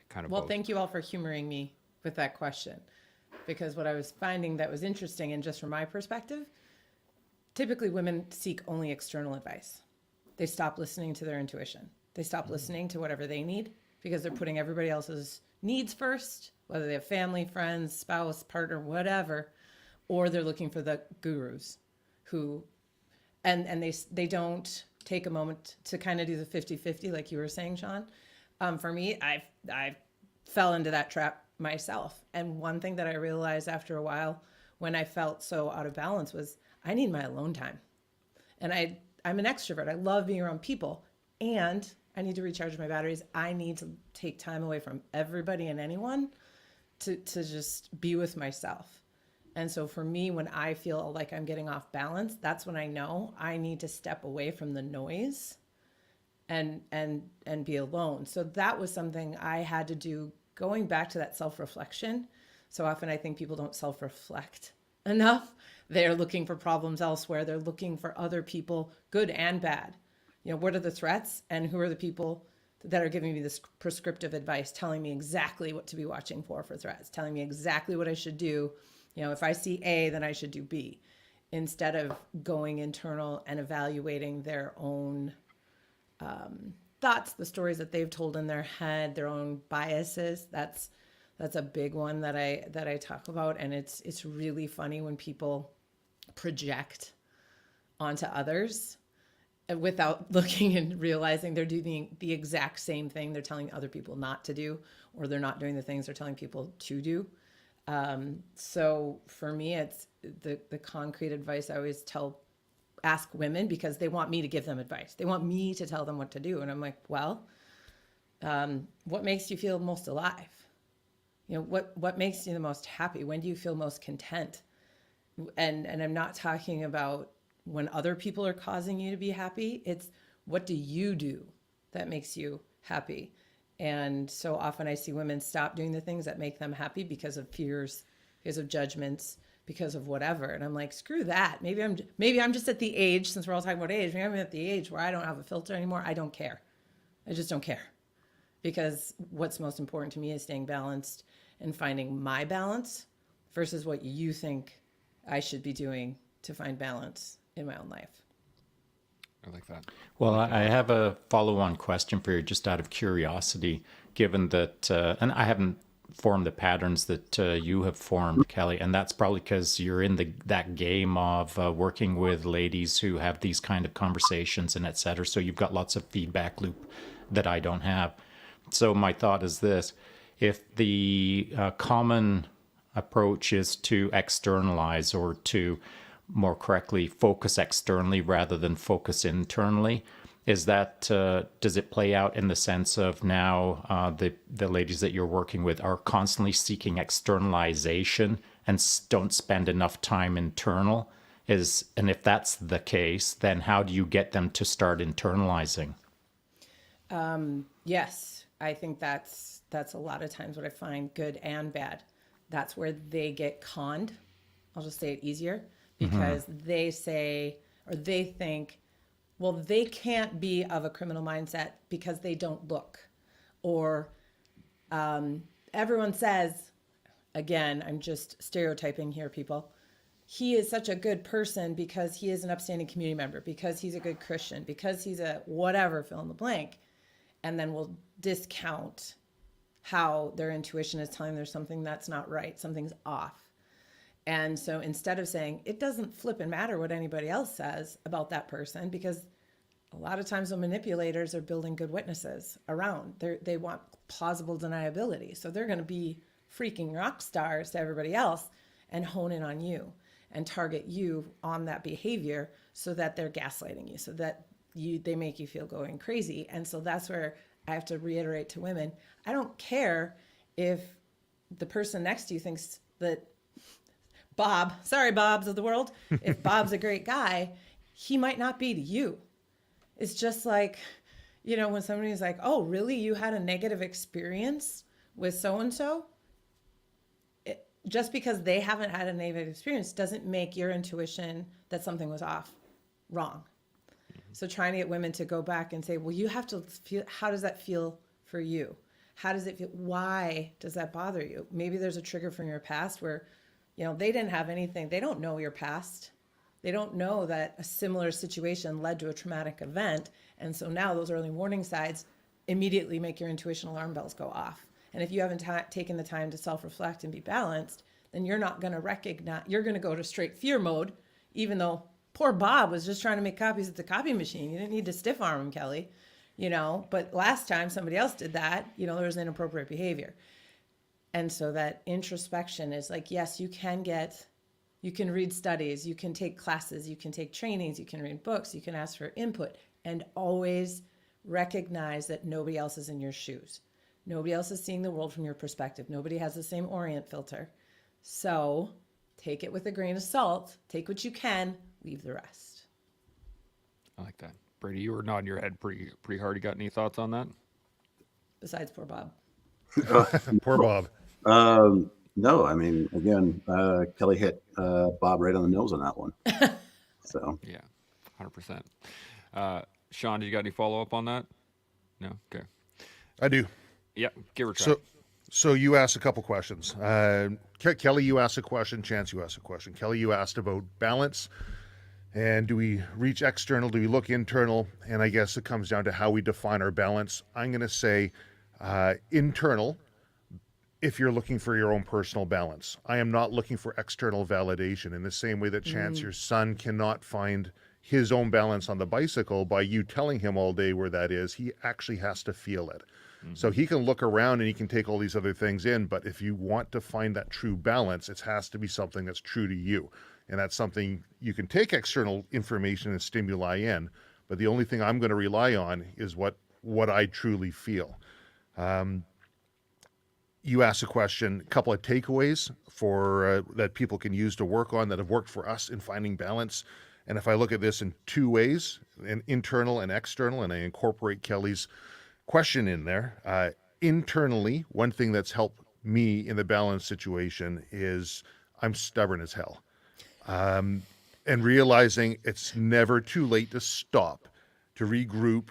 kind of Well, both. thank you all for humoring me with that question, because what I was finding that was interesting, and just from my perspective, typically women seek only external advice. They stop listening to their intuition. They stop listening to whatever they need because they're putting everybody else's needs first, whether they have family, friends, spouse, partner, whatever, or they're looking for the gurus who, and they don't take a moment to kind of do the 50-50 like you were saying, Sean. For me, I fell into that trap myself. And one thing that I realized after a while when I felt so out of balance was I need my alone time. And I'm an extrovert. I love being around people, and I need to recharge my batteries. I need to take time away from everybody and anyone to just be with myself. And so for me, when I feel like I'm getting off balance, that's when I know I need to step away from the noise and be alone. So that was something I had to do, going back to that self-reflection. So often I think people don't self-reflect enough. They're looking for problems elsewhere. They're looking for other people, good and bad. You know, what are the threats and who are the people that are giving me this prescriptive advice, telling me exactly what to be watching for threats, telling me exactly what I should do. You know, if I see A, then I should do B. instead of going internal and evaluating their own thoughts, the stories that they've told in their head, their own biases. That's a big one that I talk about, and it's really funny when people project onto others without looking and realizing they're doing the exact same thing they're telling other people not to do, or they're not doing the things they're telling people to do. So for me, it's the concrete advice I always ask women, because they want me to give them advice. They want me to tell them what to do. And I'm like, well, what makes you feel most alive? You know, what makes you the most happy? When do you feel most content? And I'm not talking about when other people are causing you to be happy. It's what do you do that makes you happy? And so often I see women stop doing the things that make them happy because of fears, because of judgments, because of whatever. And I'm like, screw that. Maybe I'm just at the age, since we're all talking about age, maybe I'm at the age where I don't have a filter anymore. I don't care. I just don't care. Because what's most important to me is staying balanced and finding my balance versus what you think I should be doing to find balance in my own life. I like that. Well, I have a follow-on question for you, just out of curiosity, given that, and I haven't formed the patterns that you have formed, Kelly, and that's probably because you're in that game of working with ladies who have these kind of conversations and et cetera. So you've got lots of feedback loop that I don't have. So my thought is this: if the common approach is to externalize, or to more correctly focus externally rather than focus internally, is that does it play out in the sense of now the ladies that you're working with are constantly seeking externalization and don't spend enough time internal? And if that's the case, then how do you get them to start internalizing? Yes, I think that's a lot of times what I find, good and bad. That's where they get conned. I'll just say it easier, because they say, or they think, well, they can't be of a criminal mindset because they don't look. Or everyone says, again, I'm just stereotyping here, people, he is such a good person because he is an upstanding community member, because he's a good Christian, because he's a whatever, fill in the blank. And then we'll discount how their intuition is telling them there's something that's not right, something's off. And so instead of saying, it doesn't flip and matter what anybody else says about that person, because a lot of times the manipulators are building good witnesses around. They want plausible deniability. So they're going to be freaking rock stars to everybody else and hone in on you and target you on that behavior, so that they're gaslighting you, so that they make you feel going crazy. And so that's where I have to reiterate to women, I don't care if the person next to you thinks that Bob, sorry, Bobs of the world, if Bob's a great guy, he might not be to you. It's just like, you know, when somebody's like, oh, really? You had a negative experience with so-and-so? Just because they haven't had a negative experience doesn't make your intuition that something was off wrong. So trying to get women to go back and say, well, you have to feel, how does that feel for you? How does it feel? Why does that bother you? Maybe there's a trigger from your past where, you know, they didn't have anything. They don't know your past. They don't know that a similar situation led to a traumatic event. And so now those early warning signs immediately make your intuition alarm bells go off. And if you haven't taken the time to self-reflect and be balanced, then you're not going to recognize, you're going to go to straight fear mode, even though poor Bob was just trying to make copies at the copy machine. You didn't need to stiff arm him, Kelly, you know, but last time somebody else did that, you know, there was inappropriate behavior. And so that introspection is like, yes, you can read studies, you can take classes, you can take trainings, you can read books, you can ask for input, and always recognize that nobody else is in your shoes. Nobody else is seeing the world from your perspective. Nobody has the same Orient filter. So take it with a grain of salt, take what you can, leave the rest. I like that. Brady, you were nodding your head pretty hard. You got any thoughts on that? Besides poor Bob. Poor Bob. No, I mean, again, Kelly hit Bob right on the nose on that one. So Yeah, 100%. Sean, did you got any follow up on that? No? Okay. I do. Yeah, give her a try. So, So you asked a couple questions. Kelly, you asked a question. Chance, you asked a question. Kelly, you asked about balance. And do we reach external? Do we look internal? And I guess it comes down to how we define our balance. I'm going to say internal if you're looking for your own personal balance. I am not looking for external validation in the same way that Chance, your son, cannot find his own balance on the bicycle by you telling him all day where that is. He actually has to feel it. So he can look around and he can take all these other things in, but if you want to find that true balance, it has to be something that's true to you. And that's something you can take external information and stimuli in, but the only thing I'm going to rely on is what I truly feel. You asked a question, a couple of takeaways for that people can use to work on that have worked for us in finding balance. And if I look at this in two ways, an internal and external, and I incorporate Kelly's question in there, internally, one thing that's helped me in the balance situation is I'm stubborn as hell. And realizing it's never too late to stop, to regroup,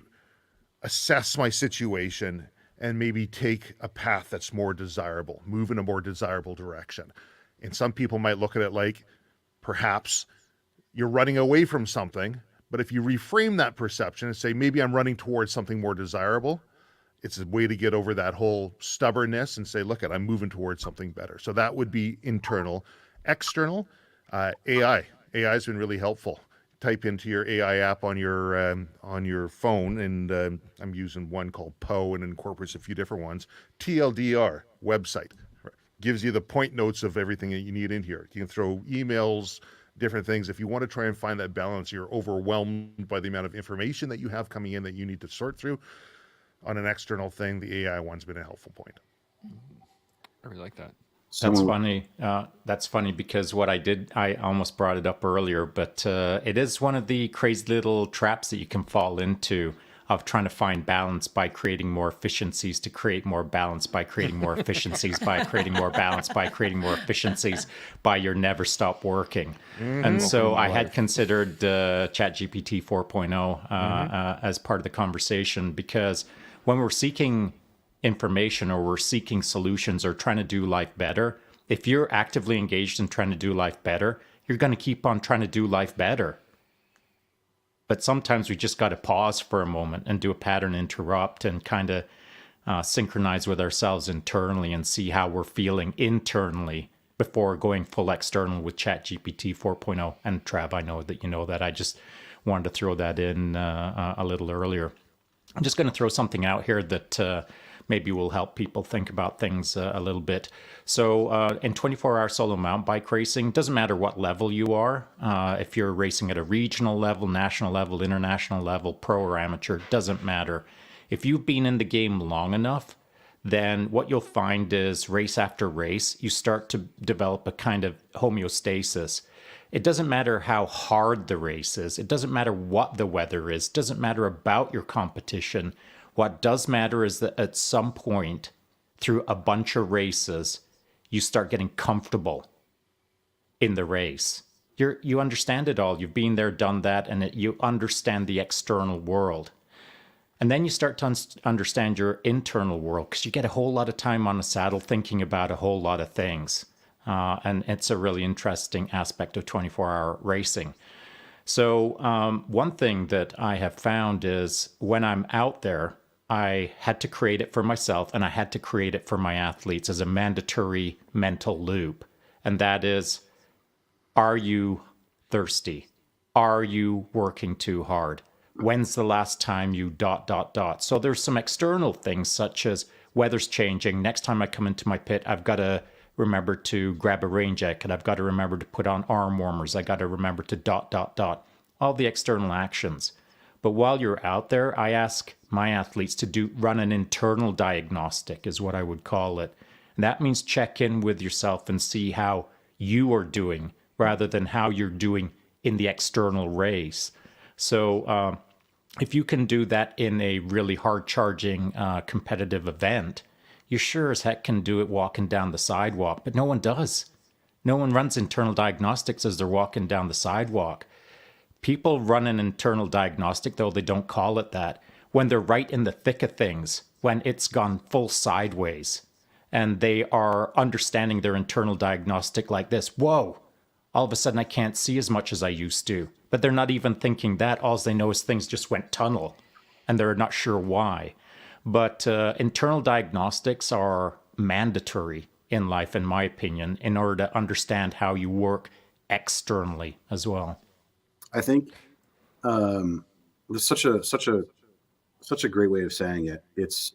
assess my situation, and maybe take a path that's more desirable, move in a more desirable direction. And some people might look at it like perhaps you're running away from something, but if you reframe that perception and say, maybe I'm running towards something more desirable, it's a way to get over that whole stubbornness and say, look, I'm moving towards something better. So that would be internal. External, AI. AI has been really helpful. Type into your AI app on your phone, and I'm using one called Poe and incorporates a few different ones. TLDR website gives you the point notes of everything that you need in here. You can throw emails, different things. If you want to try and find that balance, you're overwhelmed by the amount of information that you have coming in that you need to sort through. On an external thing, the AI one's been a helpful point. I really like that. That's funny. That's funny because what I did, I almost brought it up earlier, but it is one of the crazy little traps that you can fall into of trying to find balance by creating more efficiencies to create more balance, by creating more efficiencies, by creating more balance, by creating more efficiencies, by your never stop working. And so I had considered ChatGPT 4.0 as part of the conversation, because when we're seeking information or we're seeking solutions or trying to do life better, if you're actively engaged in trying to do life better, you're going to keep on trying to do life better. But sometimes we just got to pause for a moment and do a pattern interrupt and kind of synchronize with ourselves internally and see how we're feeling internally before going full external with ChatGPT 4.0. And Trav, I know that you know that. I just wanted to throw that in a little earlier. I'm just going to throw something out here that maybe will help people think about things a little bit. So in 24-hour solo mountain bike racing, doesn't matter what level you are. If you're racing at a regional level, national level, international level, pro or amateur, doesn't matter. If you've been in the game long enough, then what you'll find is race after race, you start to develop a kind of homeostasis. It doesn't matter how hard the race is. It doesn't matter what the weather is. It doesn't matter about your competition. What does matter is that at some point through a bunch of races, you start getting comfortable in the race. You understand it all. You've been there, done that, and you understand the external world. And then you start to understand your internal world, because you get a whole lot of time on the saddle thinking about a whole lot of things. And it's a really interesting aspect of 24-hour racing. So one thing that I have found is when I'm out there, I had to create it for myself and I had to create it for my athletes as a mandatory mental loop. And that is, are you thirsty? Are you working too hard? When's the last time you ... So there's some external things such as weather's changing. Next time I come into my pit, I've got to remember to grab a rain jacket. I've got to remember to put on arm warmers. I got to remember to ... All the external actions. But while you're out there, I ask my athletes to run an internal diagnostic, is what I would call it. And that means check in with yourself and see how you are doing rather than how you're doing in the external race. So if you can do that in a really hard-charging competitive event, you sure as heck can do it walking down the sidewalk, but no one does. No one runs internal diagnostics as they're walking down the sidewalk. People run an internal diagnostic, though they don't call it that, when they're right in the thick of things, when it's gone full sideways. and they are understanding their internal diagnostic like this. Whoa, all of a sudden I can't see as much as I used to. But they're not even thinking that. All they know is things just went tunnel, and they're not sure why. But internal diagnostics are mandatory in life, in my opinion, in order to understand how you work externally as well. I think it's such a great way of saying it. It's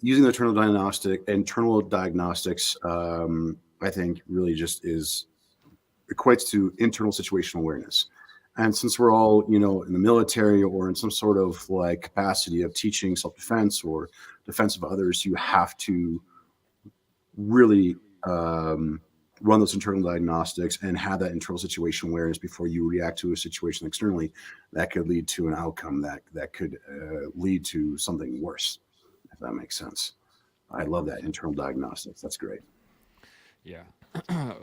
using the internal diagnostics. I think really just equates to internal situational awareness. And since we're all, in the military or in some sort of like capacity of teaching self-defense or defense of others, you have to really run those internal diagnostics and have that internal situational awareness before you react to a situation externally that could lead to an outcome that could lead to something worse, if that makes sense. I love that internal diagnostics. That's great. Yeah.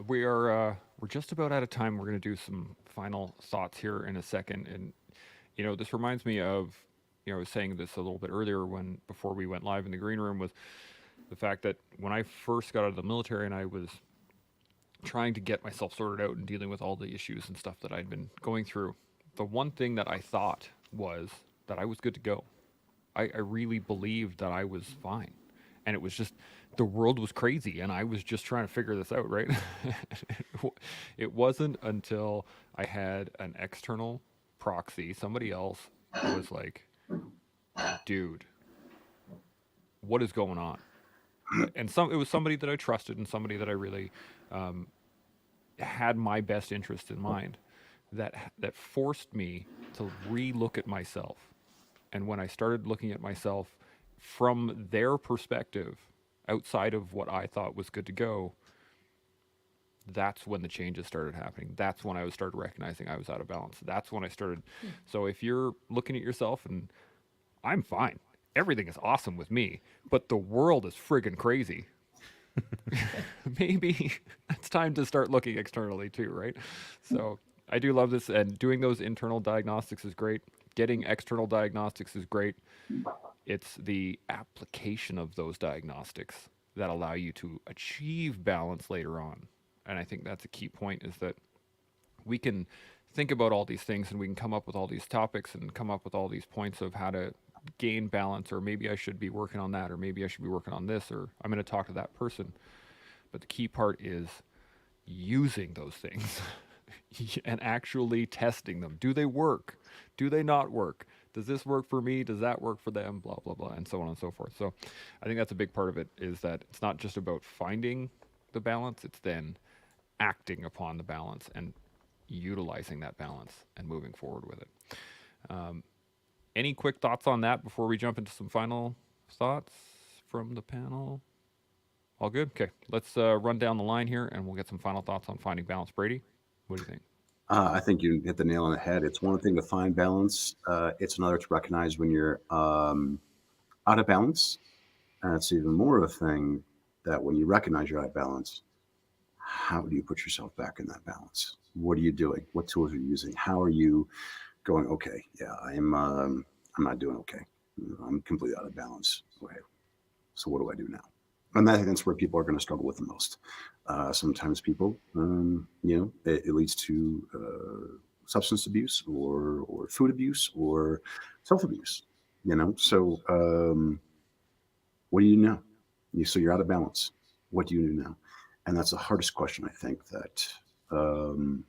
We're just about out of time. We're going to do some final thoughts here in a second. And, this reminds me of, I was saying this a little bit earlier before we went live in the green room, with the fact that when I first got out of the military and I was trying to get myself sorted out and dealing with all the issues and stuff that I'd been going through, the one thing that I thought was that I was good to go. I really believed that I was fine. And it was just, the world was crazy and I was just trying to figure this out, right? It wasn't until I had an external proxy, somebody else was like, dude, what is going on? And it was somebody that I trusted and somebody that I really had my best interest in mind, that forced me to re-look at myself. And when I started looking at myself from their perspective, outside of what I thought was good to go, that's when the changes started happening. That's when I started recognizing I was out of balance. That's when I started. So if you're looking at yourself and I'm fine, everything is awesome with me, but the world is friggin' crazy, maybe it's time to start looking externally too, right? So I do love this, and doing those internal diagnostics is great. Getting external diagnostics is great. It's the application of those diagnostics that allow you to achieve balance later on. And I think that's a key point, is that we can think about all these things and we can come up with all these topics and come up with all these points of how to gain balance, or maybe I should be working on that, or maybe I should be working on this, or I'm going to talk to that person. But the key part is using those things and actually testing them. Do they work? Do they not work? Does this work for me? Does that work for them? Blah, blah, blah, and so on and so forth. So I think that's a big part of it, is that it's not just about finding the balance, it's then acting upon the balance and utilizing that balance and moving forward with it. Any quick thoughts on that before we jump into some final thoughts from the panel? All good? Okay, let's run down the line here and we'll get some final thoughts on finding balance. Brady, what do you think? I think you hit the nail on the head. It's one thing to find balance. It's another to recognize when you're out of balance. And it's even more of a thing that when you recognize you're out of balance, how do you put yourself back in that balance? What are you doing? What tools are you using? How are you going, okay, yeah, I'm not doing okay. I'm completely out of balance. Okay, so what do I do now? And I think that's where people are going to struggle with the most. Sometimes people, it leads to substance abuse or food abuse or self-abuse, So what do you know? So you're out of balance. What do you do now? And that's the hardest question, I think, that's the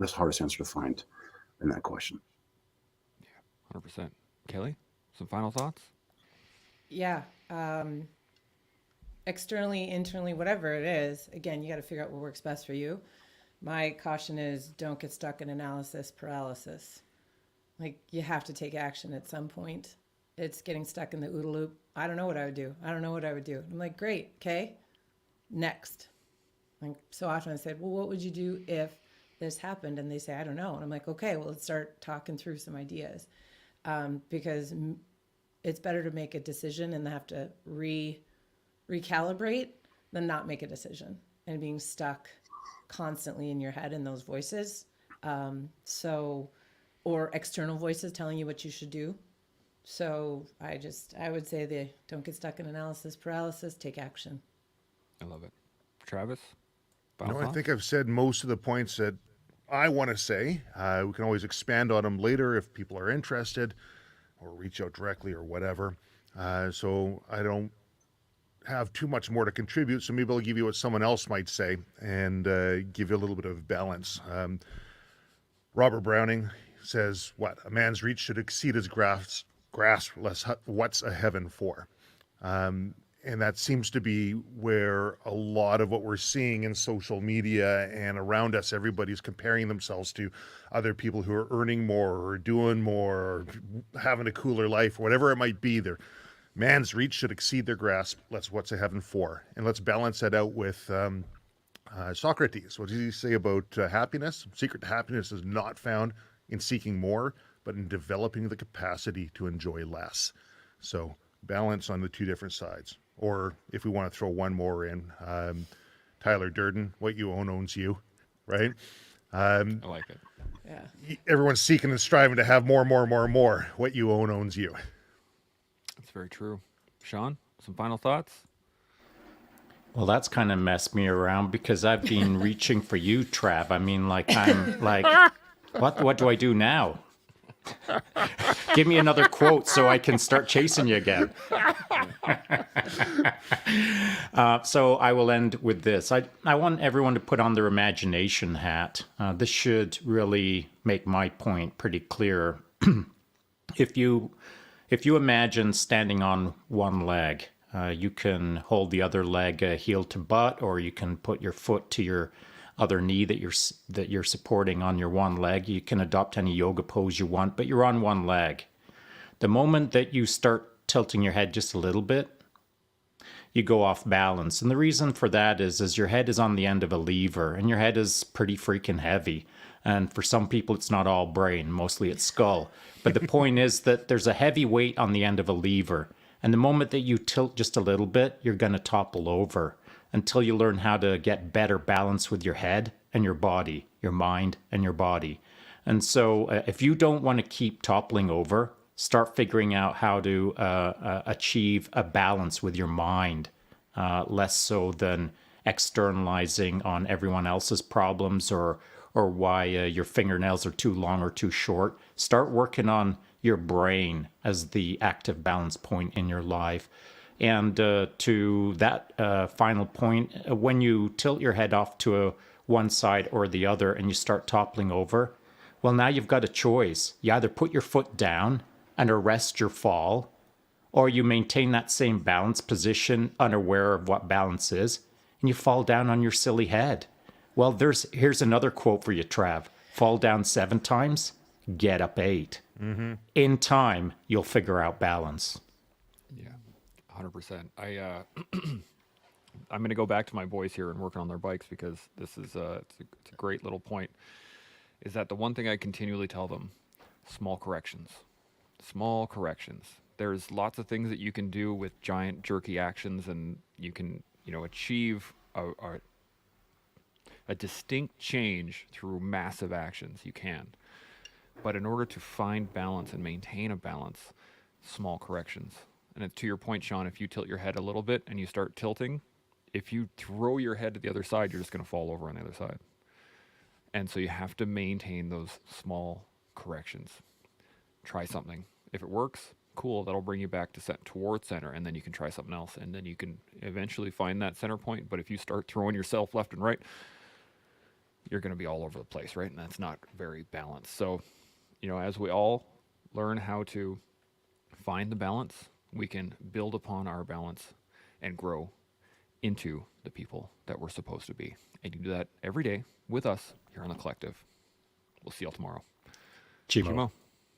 hardest answer to find in that question. 100%. Kelly, some final thoughts? Yeah. Externally, internally, whatever it is, again, you got to figure out what works best for you. My caution is don't get stuck in analysis paralysis. Like, you have to take action at some point. It's getting stuck in the OODA loop. I don't know what I would do. I don't know what I would do. I'm like, great, okay, next. Like, so often I said, well, what would you do if this happened? And they say, I don't know. And I'm like, okay, well, let's start talking through some ideas. Because it's better to make a decision and have to recalibrate than not make a decision and being stuck constantly in your head in those voices. Or external voices telling you what you should do. So I would say don't get stuck in analysis paralysis, take action. I love it. Travis? No, Final I thoughts? think I've said most of the points that I want to say. We can always expand on them later if people are interested, or reach out directly or whatever. So I don't have too much more to contribute. So maybe I'll give you what someone else might say and give you a little bit of balance. Robert Browning says, "What a man's reach should exceed his grasp. Less what's a heaven for." And that seems to be where a lot of what we're seeing in social media and around us, everybody's comparing themselves to other people who are earning more or doing more or having a cooler life, whatever it might be. Their man's reach should exceed their grasp. Let's what's a heaven for? And let's balance that out with Socrates. What does he say about happiness? Secret to happiness is not found in seeking more, but in developing the capacity to enjoy less. So balance on the two different sides. Or if we want to throw one more in, Tyler Durden, what you own owns you, right? I like it. Yeah. Everyone's seeking and striving to have more. What you own owns you. That's very true. Sean, some final thoughts? Well, that's kind of messed me around because I've been reaching for you, Trav. I mean, like, I'm like, what do I do now? Give me another quote so I can start chasing you again. So I will end with this. I want everyone to put on their imagination hat. This should really make my point pretty clear. If you imagine standing on one leg, you can hold the other leg heel to butt, or you can put your foot to your other knee that you're supporting on your one leg. You can adopt any yoga pose you want, but you're on one leg. The moment that you start tilting your head just a little bit, you go off balance. And the reason for that is your head is on the end of a lever, and your head is pretty freaking heavy. And for some people, it's not all brain, mostly it's skull. But the point is that there's a heavy weight on the end of a lever. And the moment that you tilt just a little bit, you're going to topple over until you learn how to get better balance with your head and your body, your mind and your body. And so if you don't want to keep toppling over, start figuring out how to achieve a balance with your mind, less so than externalizing on everyone else's problems or why your fingernails are too long or too short. Start working on your brain as the active balance point in your life. And to that final point, when you tilt your head off to one side or the other and you start toppling over, well, now you've got a choice. You either put your foot down and arrest your fall, or you maintain that same balance position, unaware of what balance is, and you fall down on your silly head. Well, here's another quote for you, Trav. Fall down 7 times, get up 8. Mm-hmm. In time, you'll figure out balance. Yeah, 100%. I'm going to go back to my boys here and working on their bikes because this is it's a great little point. Is that the one thing I continually tell them? Small corrections. Small corrections. There's lots of things that you can do with giant jerky actions, and you can achieve a distinct change through massive actions. You can. But in order to find balance and maintain a balance, small corrections. And to your point, Sean, if you tilt your head a little bit and you start tilting, if you throw your head to the other side, you're just going to fall over on the other side. And so you have to maintain those small corrections. Try something. If it works, cool, that'll bring you back to towards center, and then you can try something else, and then you can eventually find that center point. But if you start throwing yourself left and right, you're going to be all over the place, right? And that's not very balanced. So, as we all learn how to find the balance, we can build upon our balance and grow into the people that we're supposed to be. And you do that every day with us here on The Collective. We'll see y'all tomorrow. Chimo. Chimo.